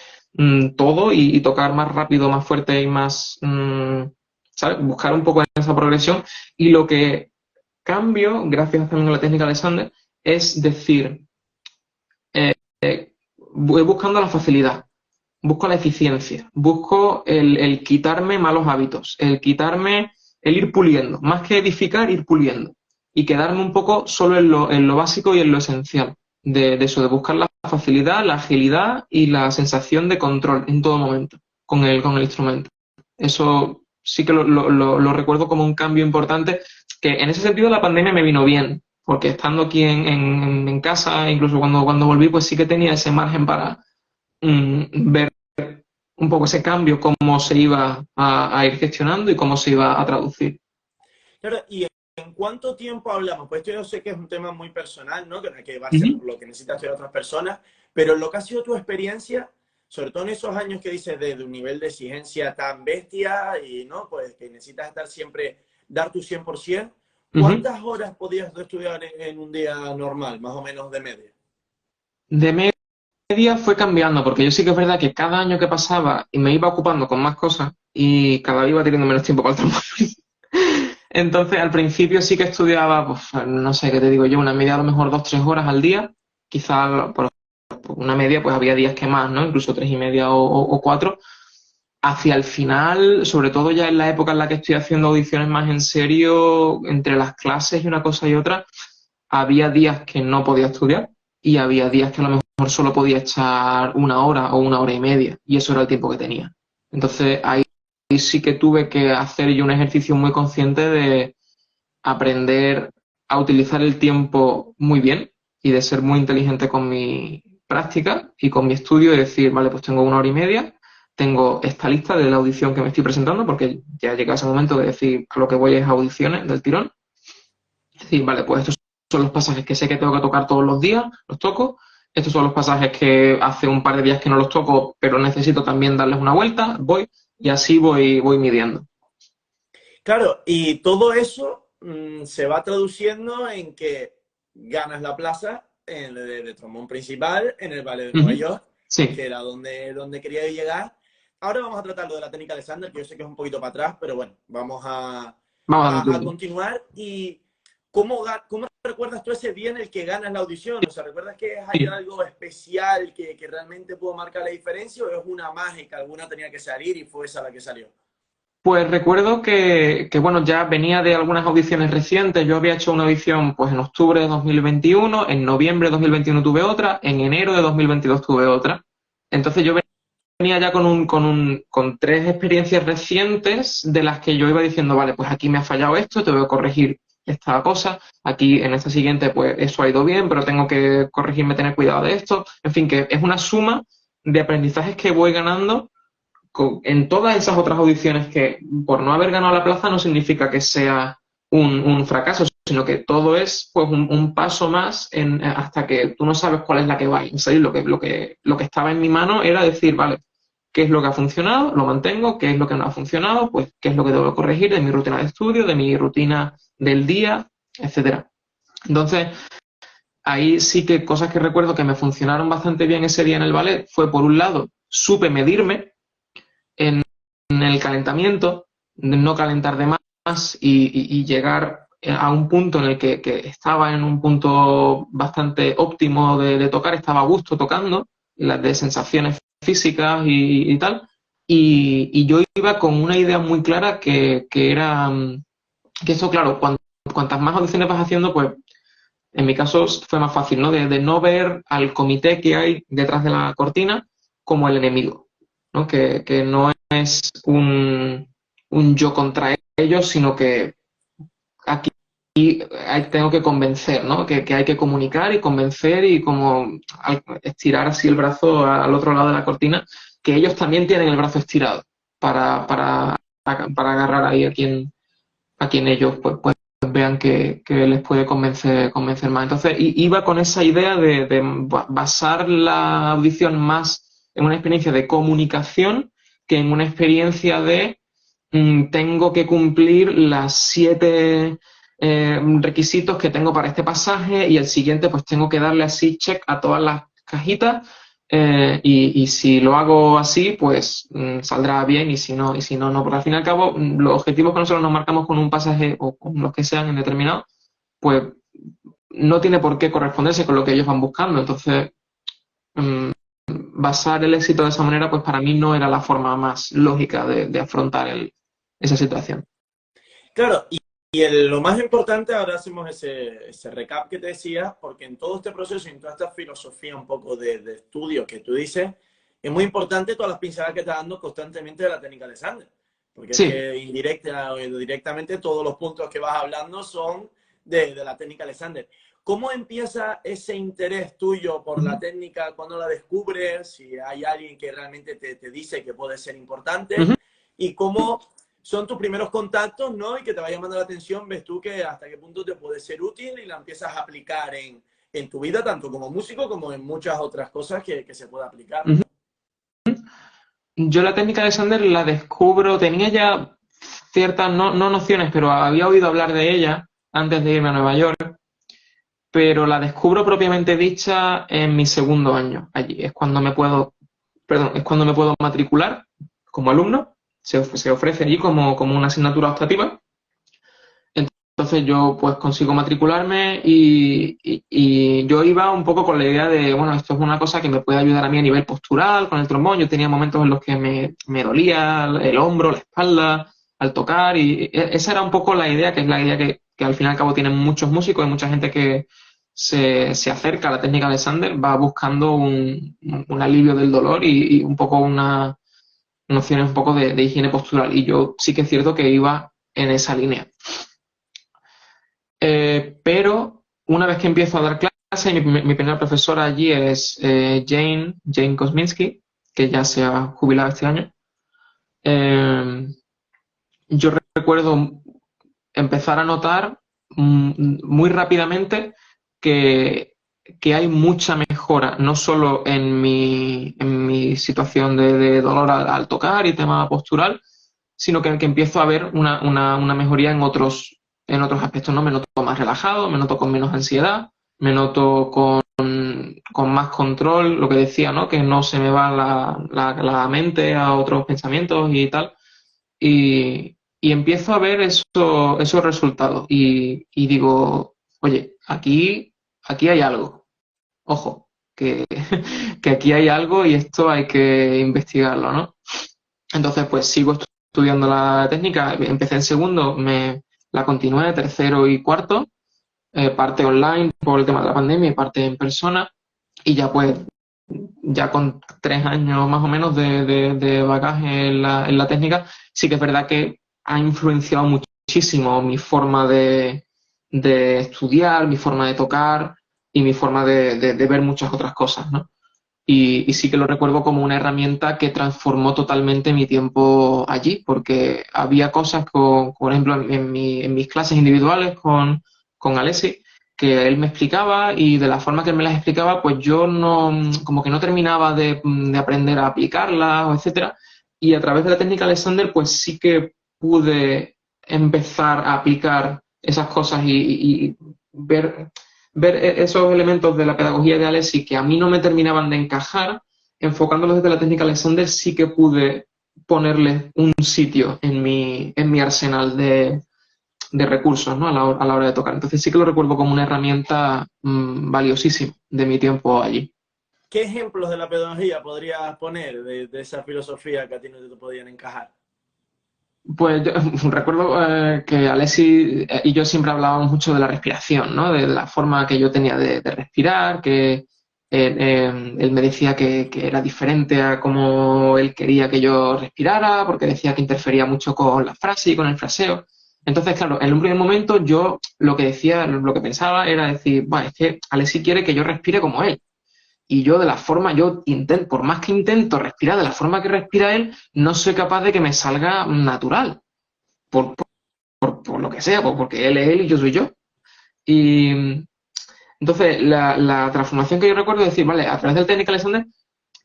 todo y tocar más rápido, más fuerte y más, ¿sabes? Buscar un poco esa progresión. Y lo que cambio, gracias también a la técnica de Sander, es decir, voy buscando la facilidad, busco la eficiencia, busco el quitarme malos hábitos, el quitarme, el ir puliendo, más que edificar, ir puliendo y quedarme un poco solo en lo básico y en lo esencial de eso, de buscar la facilidad, la agilidad y la sensación de control en todo momento con el instrumento. Eso sí que lo recuerdo como un cambio importante, que en ese sentido la pandemia me vino bien, porque estando aquí en casa, incluso cuando volví, pues sí que tenía ese margen para ver un poco ese cambio, cómo se iba a ir gestionando y cómo se iba a traducir. Claro, ¿y en cuánto tiempo hablamos? Pues esto yo sé que es un tema muy personal, ¿no? Que va a ser Ujú. por lo que necesitas estudiar otras personas, pero lo que ha sido tu experiencia, sobre todo en esos años que dices de un nivel de exigencia tan bestia y, ¿no? Pues que necesitas estar siempre, dar tu 100%, Ujú. ¿cuántas horas podías tú estudiar en un día normal, más o menos de media? De media fue cambiando, porque yo sí que es verdad que cada año que pasaba y me iba ocupando con más cosas y cada vez iba teniendo menos tiempo para el trabajo. Entonces, al principio sí que estudiaba, pues, no sé qué te digo yo, una media a lo mejor 2, 3 horas al día. Quizá por una media, pues había días que más, ¿no? Incluso 3 y media o 4. Hacia el final, sobre todo ya en la época en la que estoy haciendo audiciones más en serio, entre las clases y una cosa y otra, había días que no podía estudiar y había días que a lo mejor solo podía echar 1 hora o 1 hora y media, y eso era el tiempo que tenía. Entonces ahí sí que tuve que hacer yo un ejercicio muy consciente de aprender a utilizar el tiempo muy bien y de ser muy inteligente con mi práctica y con mi estudio y decir, vale, pues tengo 1 hora y media, tengo esta lista de la audición que me estoy presentando, porque ya llega ese momento de decir, a lo que voy es audiciones del tirón. Es decir, vale, pues estos son los pasajes que sé que tengo que tocar todos los días, los toco. Estos son los pasajes que hace un par de días que no los toco, pero necesito también darles una vuelta, voy, y así voy midiendo. Claro, y todo eso se va traduciendo en que ganas la plaza de trombón principal en el Ballet de Nueva Ujú. York, Sí, que era donde quería llegar. Ahora vamos a tratar lo de la técnica de Sander, que yo sé que es un poquito para atrás, pero bueno, vamos vamos dando a tiempo. continuar. ¿Y cómo recuerdas tú ese día en el que ganas la audición? O sea, ¿recuerdas que hay Sí. algo especial que realmente pudo marcar la diferencia o es una mágica? Alguna tenía que salir y fue esa la que salió. Pues recuerdo bueno, ya venía de algunas audiciones recientes. Yo había hecho una audición pues en octubre de 2021, en noviembre de 2021 tuve otra, en enero de 2022 tuve otra. Entonces yo venía ya con 3 experiencias recientes de las que yo iba diciendo, vale, pues aquí me ha fallado esto, tengo que corregir esta cosa, aquí en esta siguiente pues eso ha ido bien, pero tengo que corregirme, tener cuidado de esto. En fin, que es una suma de aprendizajes que voy ganando en todas esas otras audiciones, que por no haber ganado la plaza no significa que sea un fracaso, sino que todo es pues un paso más hasta que tú no sabes cuál es la que va. Es decir, lo que estaba en mi mano era decir, vale, qué es lo que ha funcionado, lo mantengo, qué es lo que no ha funcionado, pues qué es lo que debo corregir de mi rutina de estudio, de mi rutina del día, etcétera. Entonces, ahí sí que cosas que recuerdo que me funcionaron bastante bien ese día en el ballet fue, por un lado, supe medirme en el calentamiento, de no calentar de más y llegar a un punto en el que estaba en un punto bastante óptimo de tocar, estaba a gusto tocando, las de sensaciones físicas y tal. Y yo iba con una idea muy clara que era que eso, claro, cuantas más audiciones vas haciendo, pues en mi caso fue más fácil, ¿no? De no ver al comité que hay detrás de la cortina como el enemigo, ¿no? Que no es un yo contra ellos, sino que aquí tengo que convencer, ¿no? Que hay que comunicar y convencer y como estirar así el brazo al otro lado de la cortina, que ellos también tienen el brazo estirado para para agarrar ahí a quien ellos pues vean que les puede convencer más. Entonces iba con esa idea de basar la audición más en una experiencia de comunicación que en una experiencia de tengo que cumplir las 7 requisitos que tengo para este pasaje y el siguiente pues tengo que darle así check a todas las cajitas y si lo hago así pues saldrá bien y si no, no. Porque al fin y al cabo los objetivos que nosotros nos marcamos con un pasaje o con los que sean en determinado pues no tiene por qué corresponderse con lo que ellos van buscando. Entonces basar el éxito de esa manera pues para mí no era la forma más lógica de afrontar esa situación. Claro, lo más importante, ahora hacemos ese recap que te decía, porque en todo este proceso y en toda esta filosofía un poco de estudio que tú dices, es muy importante todas las pinceladas que estás dando constantemente de la técnica de Sander. Porque sí. Es que indirecta o directamente todos los puntos que vas hablando son de la técnica de Sander. ¿Cómo empieza ese interés tuyo por la técnica? ¿Cuándo la descubres? Si hay alguien que realmente te dice que puede ser importante. ¿Y cómo son tus primeros contactos, ¿no? Y que te va llamando la atención, ves tú que hasta qué punto te puede ser útil y la empiezas a aplicar en tu vida, tanto como músico como en muchas otras cosas que se puede aplicar. Yo la técnica de Sander la descubro, tenía ya ciertas, no nociones, pero había oído hablar de ella antes de irme a Nueva York, pero la descubro propiamente dicha en mi segundo año allí. Es cuando me puedo matricular como alumno. Se ofrece allí como una asignatura optativa. Entonces yo pues consigo matricularme y yo iba un poco con la idea de, bueno, esto es una cosa que me puede ayudar a mí a nivel postural con el trombón. Yo tenía momentos en los que me dolía el hombro, la espalda al tocar y esa era un poco la idea, que es la idea que al fin y al cabo tienen muchos músicos y mucha gente que se acerca a la técnica de Sander, va buscando un alivio del dolor y un poco una nociones un poco de higiene postural. Y yo sí que es cierto que iba en esa línea. Pero una vez que empiezo a dar clase, mi primera profesora allí es Jane Kosminski, que ya se ha jubilado este año. Yo recuerdo empezar a notar muy rápidamente que hay mucha mejora, no solo en mi situación de dolor al tocar y tema postural, sino que empiezo a ver una mejoría en otros aspectos, ¿no? Me noto más relajado, me noto con menos ansiedad, me noto con más control, lo que decía, ¿no? Que no se me va la mente a otros pensamientos y tal. Y empiezo a ver esos resultados y digo, oye, aquí hay algo. Ojo, que aquí hay algo y esto hay que investigarlo, ¿no? Entonces, pues sigo estudiando la técnica. Empecé en segundo, la continué, tercero y cuarto, parte online por el tema de la pandemia y parte en persona. Y ya pues, ya con 3 años más o menos de bagaje en la técnica, sí que es verdad que ha influenciado muchísimo mi forma de estudiar, mi forma de tocar y mi forma de ver muchas otras cosas, ¿no? Y sí que lo recuerdo como una herramienta que transformó totalmente mi tiempo allí, porque había cosas, por ejemplo, en mis clases individuales con Alessi, que él me explicaba y de la forma que él me las explicaba, pues yo como que no terminaba de aprender a aplicarlas, etcétera. Y a través de la técnica de Sander, pues sí que pude empezar a aplicar esas cosas y ver esos elementos de la pedagogía de Alessi que a mí no me terminaban de encajar, enfocándolos desde la técnica Alexander, sí que pude ponerles un sitio en mi arsenal de recursos, ¿no? a la hora de tocar. Entonces sí que lo recuerdo como una herramienta valiosísima de mi tiempo allí. ¿Qué ejemplos de la pedagogía podrías poner de esa filosofía que a ti no te podían encajar? Pues yo recuerdo que Alessi y yo siempre hablábamos mucho de la respiración, ¿no? De la forma que yo tenía de respirar, que él me decía que era diferente a cómo él quería que yo respirara, porque decía que interfería mucho con la frase y con el fraseo. Entonces, claro, en un primer momento yo lo que pensaba era decir, bueno, es que Alessi quiere que yo respire como él. Y yo por más que intento respirar de la forma que respira él, no soy capaz de que me salga natural. Por lo que sea, pues porque él es él y yo soy yo. Y entonces la transformación que yo recuerdo es decir, vale, a través del Technical Extender,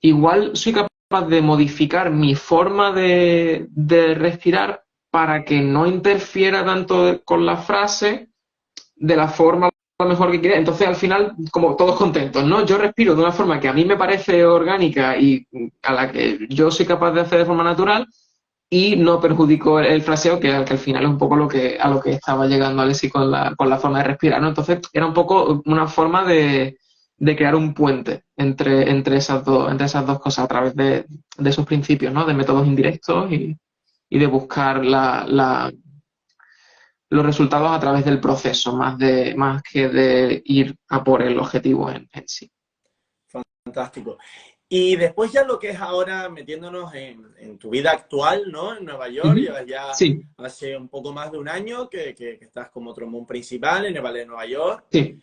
igual soy capaz de modificar mi forma de respirar para que no interfiera tanto con la frase de la forma a lo mejor que quiera. Entonces, al final, como todos contentos, ¿no? Yo respiro de una forma que a mí me parece orgánica y a la que yo soy capaz de hacer de forma natural y no perjudico el fraseo, que al final es un poco a lo que estaba llegando Alexis con la forma de respirar, ¿no? Entonces, era un poco una forma de crear un puente entre esas dos cosas a través de esos principios, ¿no? De métodos indirectos y de buscar los resultados a través del proceso, más que de ir a por el objetivo en sí. Fantástico. Y después ya lo que es ahora metiéndonos en tu vida actual, ¿no? En Nueva York, llevas ya Sí, hace un poco más de un año que estás como trombón principal en el Ballet de Nueva York. sí.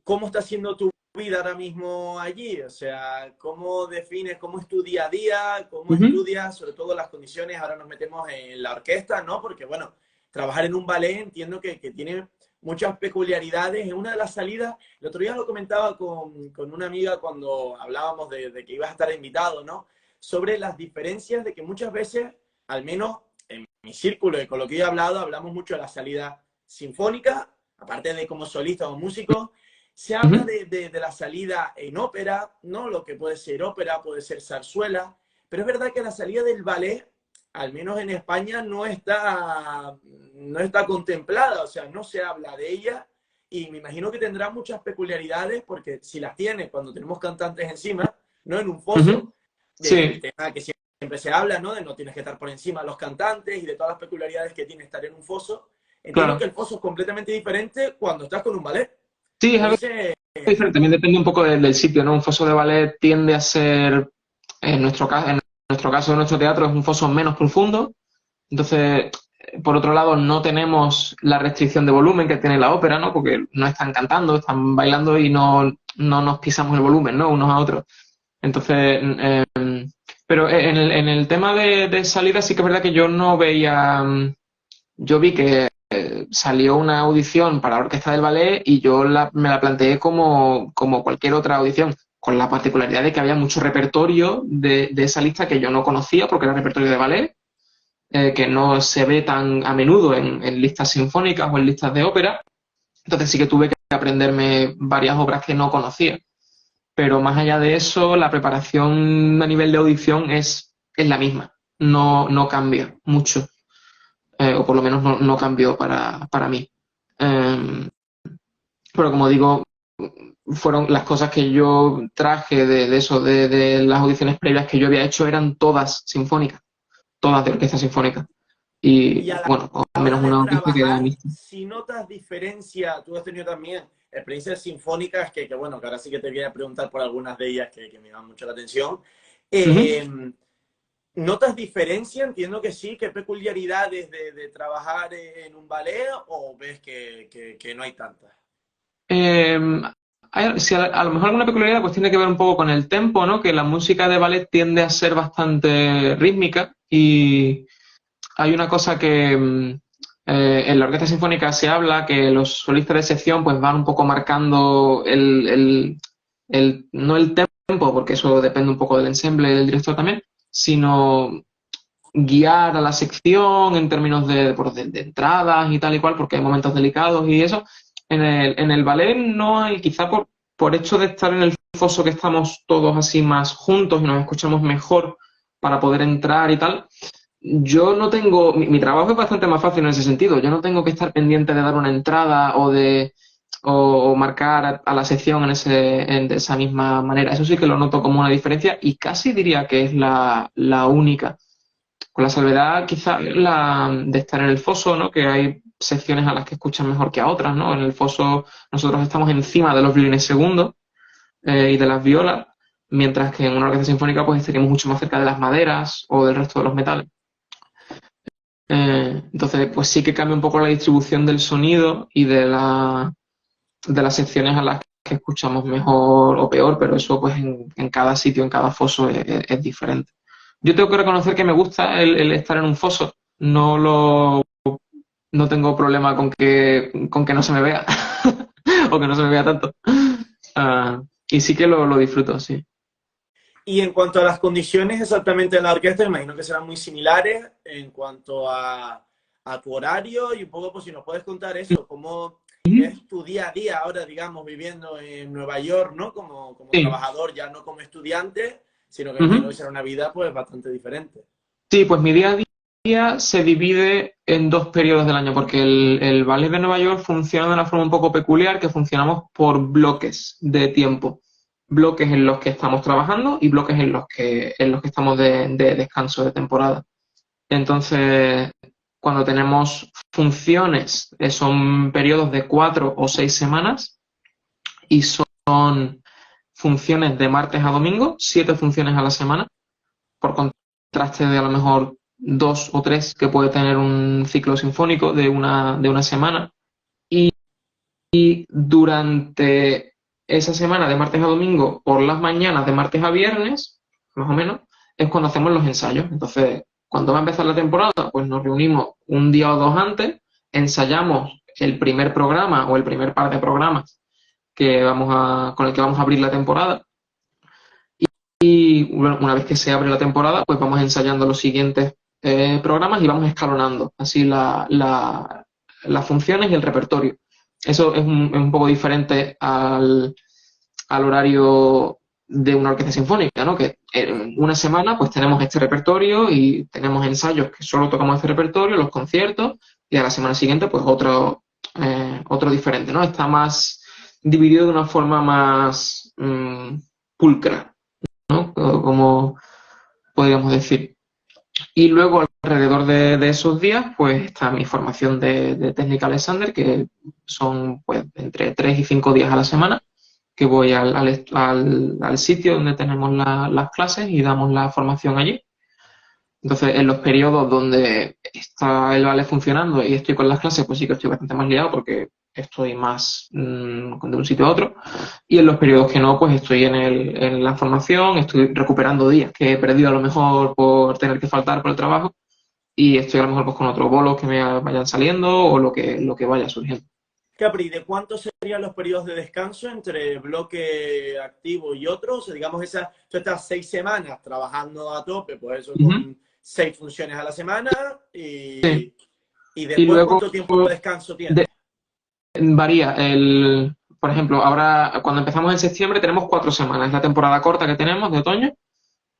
¿Cómo está siendo tu vida ahora mismo allí? O sea, ¿cómo defines, cómo es tu día a día? ¿Cómo estudias? Sobre todo las condiciones, ahora nos metemos en la orquesta, ¿no? Porque, bueno, trabajar en un ballet entiendo que tiene muchas peculiaridades. En una de las salidas, el otro día lo comentaba con una amiga cuando hablábamos de que ibas a estar invitado, ¿no? Sobre las diferencias de que muchas veces, al menos en mi círculo y con lo que yo he hablado, hablamos mucho de la salida sinfónica, aparte de como solista o músico. Se habla de la salida en ópera, ¿no? Lo que puede ser ópera, puede ser zarzuela, pero es verdad que la salida del ballet, al menos en España, no está contemplada, o sea, no se habla de ella, y me imagino que tendrá muchas peculiaridades, porque si las tiene cuando tenemos cantantes encima, no en un foso, del Sí, tema que siempre se habla, ¿no? De no tienes que estar por encima de los cantantes y de todas las peculiaridades que tiene estar en un foso. Entiendo que claro. el foso es completamente diferente cuando estás con un ballet. Sí, es algo Entonces, diferente. También depende un poco del sitio, ¿no? Un foso de ballet tiende a ser, en nuestro caso, en nuestro teatro, es un foso menos profundo. Entonces, por otro lado, no tenemos la restricción de volumen que tiene la ópera, ¿no? Porque no están cantando, están bailando y no nos pisamos el volumen, ¿no? Unos a otros. Entonces, pero en el tema de salida sí que es verdad que yo no veía, yo vi que salió una audición para la orquesta del ballet y yo me la planteé como cualquier otra audición, con la particularidad de que había mucho repertorio de esa lista que yo no conocía porque era repertorio de ballet, que no se ve tan a menudo en listas sinfónicas o en listas de ópera. Entonces sí que tuve que aprenderme varias obras que no conocía. Pero más allá de eso, la preparación a nivel de audición es la misma. No cambia mucho. O por lo menos no cambió para mí. Pero como digo, fueron las cosas que yo traje de eso, de las audiciones previas que yo había hecho, eran todas sinfónicas, todas de orquesta sinfónica. y Y a bueno, o al la hora menos de una orquesta que era trabajar, mixta. si notas diferencia, tú has tenido también experiencias sinfónicas que bueno, que ahora sí que te voy a preguntar por algunas de ellas que me llaman mucho la atención. Ujú. Eh, ¿Notas diferencia? Entiendo que sí, ¿qué peculiaridades de trabajar en un ballet o ves que no hay tantas? Eh, si a lo mejor alguna peculiaridad pues tiene que ver un poco con el tempo, ¿no? Que la música de ballet tiende a ser bastante rítmica y hay una cosa que en la orquesta sinfónica se habla que los solistas de sección pues van un poco marcando no el tempo, porque eso depende un poco del ensemble y del director también, sino guiar a la sección en términos de entradas y tal y cual, porque hay momentos delicados y eso. En el ballet no hay, quizá por hecho de estar en el foso que estamos todos así más juntos y nos escuchamos mejor para poder entrar y tal, yo no tengo, mi trabajo es bastante más fácil en ese sentido. Yo no tengo que estar pendiente de dar una entrada o marcar a la sección de esa misma manera. Eso sí que lo noto como una diferencia y casi diría que es la única. Con la salvedad quizá de estar en el foso, ¿no? Que hay secciones a las que escuchan mejor que a otras, ¿no? En el foso nosotros estamos encima de los violines segundos y de las violas, mientras que en una orquesta sinfónica pues estaríamos mucho más cerca de las maderas o del resto de los metales. Entonces, pues sí que cambia un poco la distribución del sonido y de las secciones a las que escuchamos mejor o peor, pero eso pues en cada sitio, en cada foso es diferente. Yo tengo que reconocer que me gusta el estar en un foso. No tengo problema con que no se me vea o que no se me vea tanto. Y sí que lo disfruto, sí. Y en cuanto a las condiciones exactamente de la orquesta, imagino que serán muy similares en cuanto a tu horario y un poco, pues si nos puedes contar eso, cómo es tu día a día ahora, digamos, viviendo en Nueva York, ¿no? Como Sí. trabajador, ya no como estudiante, sino que imagino Ujú. que será una vida pues bastante diferente. Sí, pues mi día a día se divide en dos periodos del año, porque el ballet de Nueva York funciona de una forma un poco peculiar, que funcionamos por bloques de tiempo. Bloques en los que estamos trabajando y bloques en los que estamos de descanso de temporada. Entonces, cuando tenemos funciones, son periodos de 4 o 6 semanas y son funciones de martes a domingo, 7 funciones a la semana, por contraste de a lo mejor 2 o 3 que puede tener un ciclo sinfónico de una semana. Y durante esa semana, de martes a domingo, por las mañanas, de martes a viernes, más o menos, es cuando hacemos los ensayos. Entonces, cuando va a empezar la temporada, pues nos reunimos un día o dos antes, ensayamos el primer programa o el primer par de programas con el que vamos a abrir la temporada. Y bueno, una vez que se abre la temporada, pues vamos ensayando los siguientes programas y vamos escalonando así las funciones y el repertorio. Eso es un poco diferente al horario de una orquesta sinfónica, ¿no? Que en una semana pues tenemos este repertorio y tenemos ensayos que solo tocamos este repertorio, los conciertos, y a la semana siguiente pues otro diferente, ¿no? Está más dividido de una forma más pulcra, ¿no? Como podríamos decir. Y luego, alrededor de esos días, pues está mi formación de técnica Alexander, que son pues entre 3 y 5 días a la semana, que voy al sitio donde tenemos las clases y damos la formación allí. Entonces, en los periodos donde está el ballet funcionando y estoy con las clases, pues sí que estoy bastante más liado porque estoy más de un sitio a otro. Y en los periodos que no, pues estoy en la formación, estoy recuperando días que he perdido a lo mejor por tener que faltar por el trabajo y estoy a lo mejor pues con otros bolos que me vayan saliendo o lo que vaya surgiendo. Capri, ¿de cuántos serían los periodos de descanso entre bloque activo y otro? O sea, digamos, tú estás 6 semanas trabajando a tope, pues eso Ujú. con 6 funciones a la semana Sí. y Y después, luego ¿cuánto tiempo de descanso de- tienes? varía. Por ejemplo, ahora cuando empezamos en septiembre tenemos 4 semanas, la temporada corta que tenemos de otoño.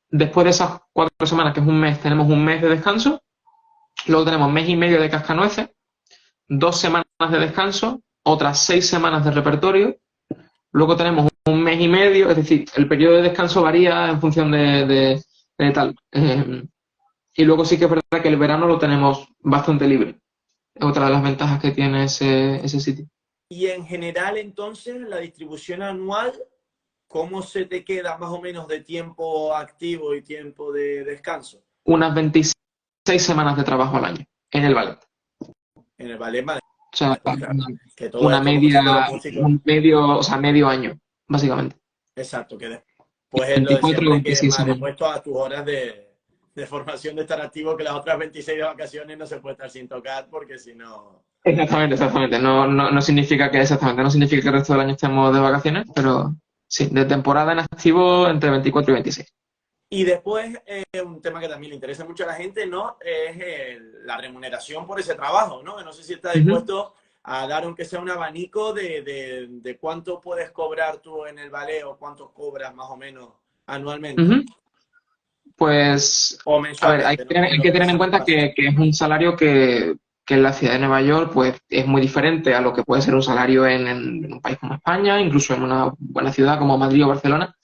Después de esas 4 semanas, que es un mes, tenemos un mes de descanso. Luego tenemos mes y medio de cascanueces, 2 semanas de descanso, otras 6 semanas de repertorio. Luego tenemos un mes y medio, es decir, el periodo de descanso varía en función de tal. Y luego sí que es verdad que el verano lo tenemos bastante libre. Es otra de las ventajas que tiene ese sitio. Y en general, entonces, la distribución anual, ¿cómo se te queda más o menos de tiempo activo y tiempo de descanso? Unas 26 semanas de trabajo al año en el ballet. En el ballet, vale, O sea, pues claro, que todo una esto, como siempre los media, músicos, un medio, o sea, medio año, básicamente. exacto, que después es lo de 24 o siempre, que 26 más semanas. después todas tus horas de formación de estar activo, que las otras 26 de vacaciones no se puede estar sin tocar, porque si no... Exactamente, exactamente. No significa que no significa que el resto del año estemos de vacaciones, pero sí, de temporada en activo entre 24 y 26. Y después, un tema que también le interesa mucho a la gente, ¿no? Es la remuneración por ese trabajo, ¿no? No sé si está Ujú, dispuesto a dar, aunque sea un abanico de cuánto puedes cobrar tú en el ballet o cuánto cobras más o menos anualmente ujú. Pues, o a ver, mensualmente, ¿no? hay Lo que que te tener en cuenta satisface. que es un salario que en la ciudad de Nueva York pues es muy diferente a lo que puede ser un salario en un país como España, incluso en una buena ciudad como Madrid o Barcelona.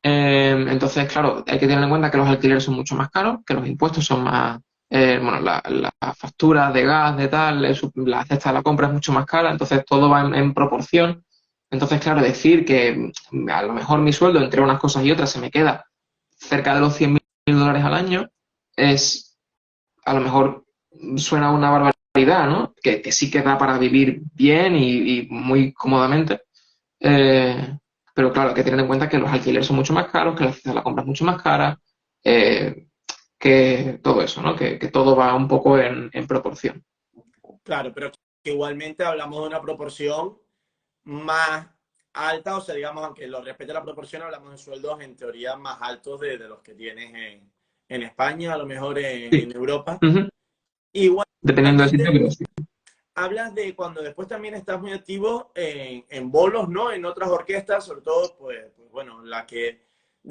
Entonces, claro, hay que tener en cuenta que los alquileres son mucho más caros, que los impuestos son más, bueno, la factura de gas, de tal, la cesta de la compra es mucho más cara, entonces todo va en proporción. Entonces, claro, decir que a lo mejor mi sueldo entre unas cosas y otras se me queda cerca de los 100.000 dólares al año, es, a lo mejor suena una barbaridad, ¿no? Que sí que da para vivir bien y muy cómodamente, Pero claro, hay que tener en cuenta que los alquileres son mucho más caros, que la ciudad de la compra es mucho más cara, eh, que todo eso, ¿no? Que todo va un poco en proporción. Claro, pero que igualmente hablamos de una proporción más alta, o sea, digamos, aunque lo respete la proporción, hablamos de sueldos en teoría más altos de los que tienes en España, a lo mejor Sí. en Europa. Ujú. Dependiendo del sitio, Igualmente, pero sí. hablas de cuando después también estás muy activo en bolos, ¿no? En otras orquestas, sobre todo, pues bueno, de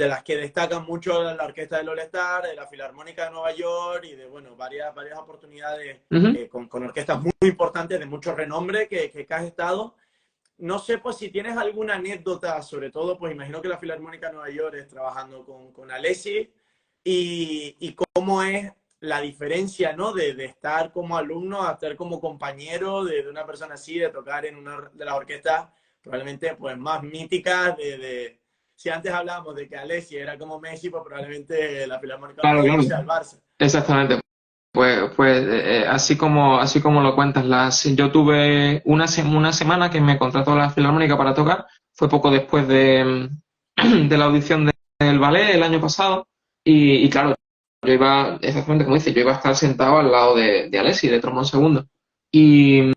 las que destacan mucho la Orquesta del All-Star, de la Filarmónica de Nueva York y de, bueno, varias oportunidades Ujú. con orquestas muy importantes de mucho renombre que has estado. No sé, pues, si tienes alguna anécdota, sobre todo, pues imagino que la Filarmónica de Nueva York es trabajando con Alessi, y cómo es la diferencia, ¿no? De estar como alumno a estar como compañero de una persona así, de tocar en una de las orquestas probablemente pues más míticas si antes hablábamos de que Alessi era como Messi, pues probablemente la Filarmónica de Claro, Nueva York claro. sea el Barça. Exactamente. Así como lo cuentas, yo tuve una semana que me contrató la Filarmónica para tocar, fue poco después de la audición del ballet el año pasado, y claro, yo iba, exactamente como dices, yo iba a estar sentado al lado de Alessi, de trombón segundo, y,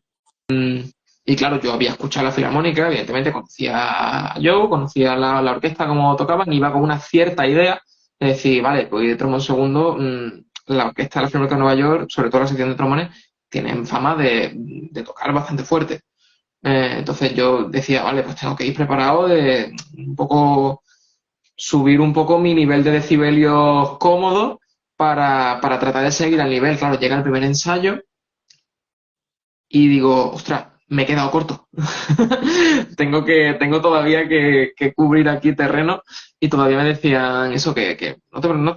y claro, yo había escuchado la Filarmónica, evidentemente conocía a Joe, conocía la orquesta, cómo tocaban, y iba con una cierta idea de decir, vale, pues de trombón segundo, la orquesta de la Filarmónica de Nueva York, sobre todo la sección de trombones, tienen fama de tocar bastante fuerte. Entonces yo decía, vale, pues tengo que ir preparado de un poco subir un poco mi nivel de decibelios cómodo para tratar de seguir al nivel. Claro, llega el primer ensayo y digo, ostras, me he quedado corto. Tengo todavía que cubrir aquí terreno, y todavía me decían eso, que no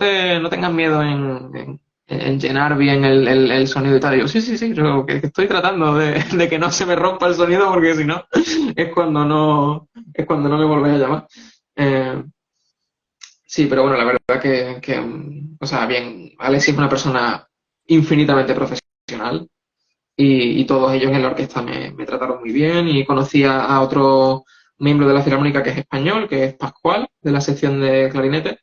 tengas miedo en llenar bien el sonido y tal. Y yo, sí, sí, sí, que estoy tratando de que no se me rompa el sonido, porque si no es cuando no me volvéis a llamar. Eh, sí, pero bueno, la verdad o sea, bien, Alex es una persona infinitamente profesional, y todos ellos en la orquesta me trataron muy bien, y conocí a otro miembro de la Filarmónica que es español, que es Pascual, de la sección de clarinete.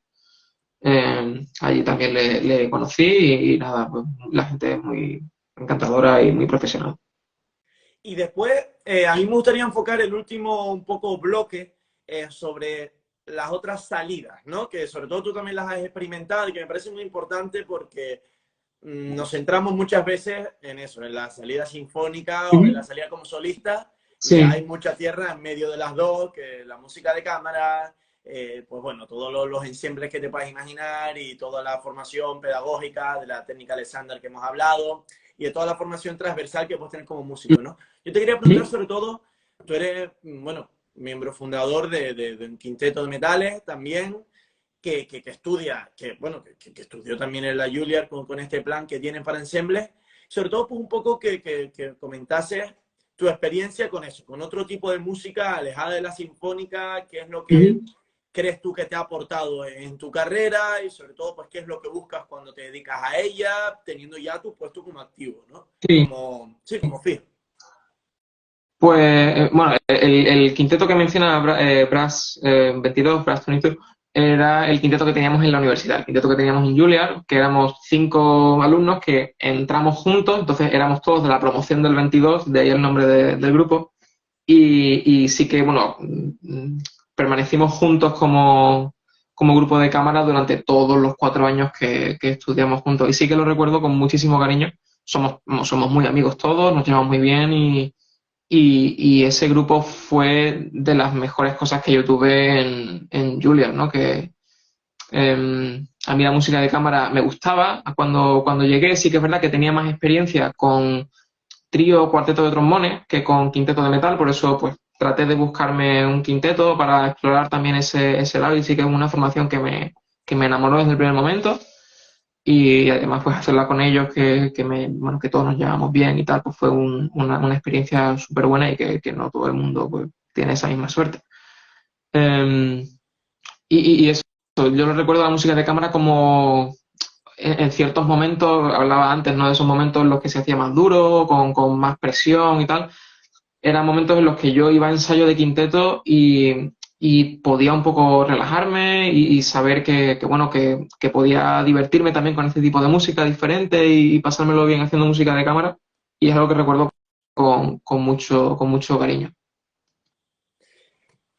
Allí también le conocí, y nada, pues, la gente es muy encantadora y muy profesional. Y después, a mí me gustaría enfocar el último un poco bloque sobre las otras salidas, ¿no? Que sobre todo tú también las has experimentado y que me parece muy importante porque nos centramos muchas veces en eso, en la salida sinfónica o en la Ujú. salida como solista, y Sí, hay mucha tierra en medio de las dos, que la música de cámara, pues bueno, todos los ensembles que te puedas imaginar y toda la formación pedagógica de la técnica Alexander que hemos hablado y de toda la formación transversal que puedes tener como músico, ¿no? Yo te quería preguntar ujú. sobre todo, tú eres, bueno, miembro fundador de un quinteto de metales también, que estudia, bueno, que estudió también en la Juilliard con este plan que tienen para ensembles, sobre todo pues un poco que comentases tu experiencia con eso, con otro tipo de música alejada de la sinfónica, qué es lo que Ujú. crees tú que te ha aportado en tu carrera y sobre todo pues qué es lo que buscas cuando te dedicas a ella, teniendo ya tu puesto como activo, ¿no? Sí. Como, sí, como fijo. Pues, bueno, el quinteto que menciona Brass 22, Brass 22, era el quinteto que teníamos en la universidad, el quinteto que teníamos en Juilliard, que éramos 5 alumnos que entramos juntos, entonces éramos todos de la promoción del 22, de ahí el nombre del grupo, y sí que, bueno, permanecimos juntos como grupo de cámara durante todos los 4 años que estudiamos juntos, y sí que lo recuerdo con muchísimo cariño. Somos muy amigos todos, nos llevamos muy bien, y ese grupo fue de las mejores cosas que yo tuve en Juilliard, ¿no? Que a mí la música de cámara me gustaba. Cuando llegué, sí que es verdad que tenía más experiencia con trío o cuarteto de trombones que con quinteto de metal, por eso pues traté de buscarme un quinteto para explorar también ese lado, y sí que es una formación que me enamoró desde el primer momento. Y además pues hacerla con ellos, bueno, que todos nos llevamos bien y tal, pues fue una experiencia súper buena, y que no todo el mundo pues tiene esa misma suerte. Eh, y eso, yo lo recuerdo la música de cámara como en ciertos momentos, hablaba antes, ¿no? De esos momentos en los que se hacía más duro, con más presión y tal. eran momentos en los que yo iba a ensayo de quinteto y podía un poco relajarme y saber bueno, que podía divertirme también con este tipo de música diferente y pasármelo bien haciendo música de cámara. Y es algo que recuerdo con mucho cariño.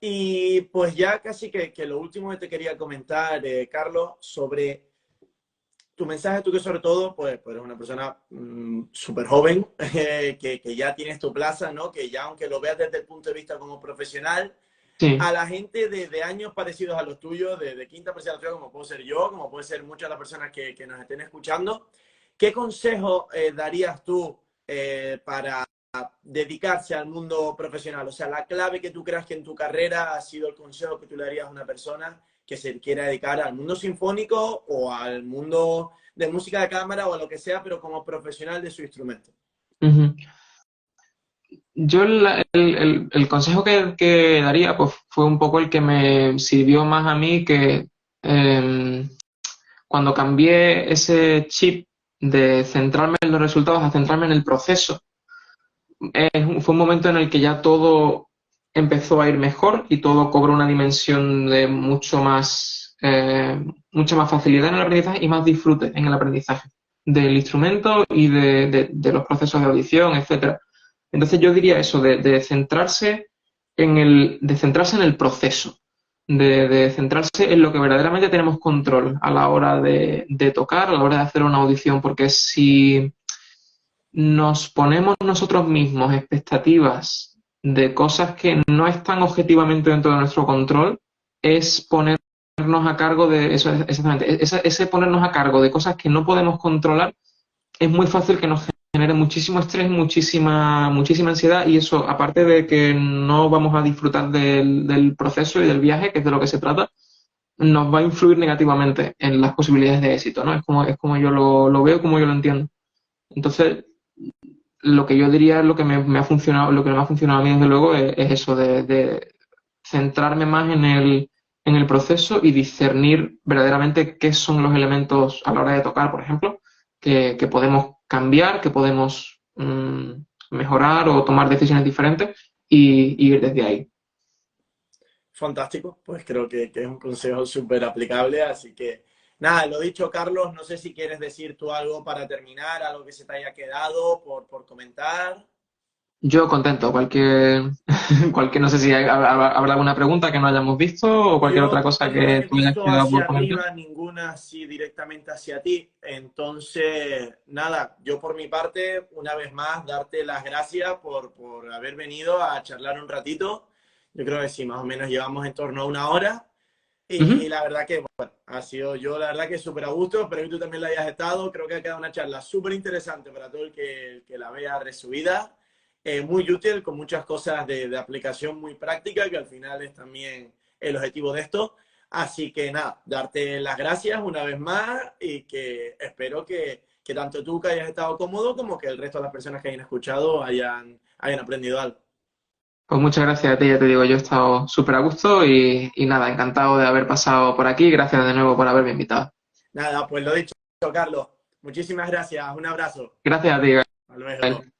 Y pues ya casi que lo último que te quería comentar, Carlos, sobre tu mensaje, tú que sobre todo, pues eres una persona súper joven, que ya tienes tu plaza, ¿no? Que ya aunque lo veas desde el punto de vista como profesional, Sí. a la gente de años parecidos a los tuyos, de quinta presentación, como puedo ser yo, como puede ser muchas de las personas que nos estén escuchando, ¿qué consejo darías tú para dedicarse al mundo profesional? O sea, la clave que tú creas que en tu carrera ha sido el consejo que tú le darías a una persona que se quiera dedicar al mundo sinfónico o al mundo de música de cámara o a lo que sea, pero como profesional de su instrumento. Ujú. Yo el consejo que daría pues, fue un poco el que me sirvió más a mí, que cuando cambié ese chip de centrarme en los resultados a centrarme en el proceso, fue un momento en el que ya todo empezó a ir mejor y todo cobró una dimensión de mucha más facilidad en el aprendizaje y más disfrute en el aprendizaje del instrumento y de los procesos de audición, etcétera. Entonces yo diría eso, de centrarse de centrarse en el proceso, de centrarse en lo que verdaderamente tenemos control a la hora de tocar, a la hora de hacer una audición, porque si nos ponemos nosotros mismos expectativas de cosas que no están objetivamente dentro de nuestro control, es ponernos a cargo de eso, exactamente, ese ponernos a cargo de cosas que no podemos controlar, es muy fácil que nos genere muchísimo estrés, muchísima ansiedad, y eso, aparte de que no vamos a disfrutar del proceso y del viaje, que es de lo que se trata, nos va a influir negativamente en las posibilidades de éxito, ¿no? Es como yo lo veo, como yo lo entiendo. Entonces, lo que yo diría es lo que me ha funcionado, lo que me ha funcionado a mí desde luego es eso de centrarme más en el proceso y discernir verdaderamente qué son los elementos a la hora de tocar, por ejemplo, que podemos cambiar, que podemos mejorar o tomar decisiones diferentes y ir desde ahí. Fantástico, pues creo que es un consejo súper aplicable, así que nada, lo dicho, Carlos, no sé si quieres decir tú algo para terminar, algo que se te haya quedado por comentar. Yo contento, no sé si habrá alguna pregunta que no hayamos visto o cualquier otra Yo cosa no que he tú hayas visto quedado hacia por comentar. arriba ninguna así directamente hacia ti. Entonces, nada, yo por mi parte, una vez más, darte las gracias por haber venido a charlar un ratito. Yo creo que sí, más o menos llevamos en torno a una hora. Y Ujú. la verdad que, bueno, ha sido yo, la verdad que súper a gusto. Espero que tú también la hayas estado. Creo que ha quedado una charla súper interesante para todo el que la vea resubida. Muy útil, con muchas cosas de aplicación muy práctica, que al final es también el objetivo de esto. Así que nada, darte las gracias una vez más y que espero que tanto tú que hayas estado cómodo como que el resto de las personas que hayan escuchado hayan aprendido algo. Pues muchas gracias a ti, ya te digo, yo he estado súper a gusto y nada, encantado de haber pasado por aquí. Gracias de nuevo por haberme invitado. Nada, pues lo dicho, Carlos. Muchísimas gracias. Un abrazo. Gracias a ti, Hasta Gael. luego.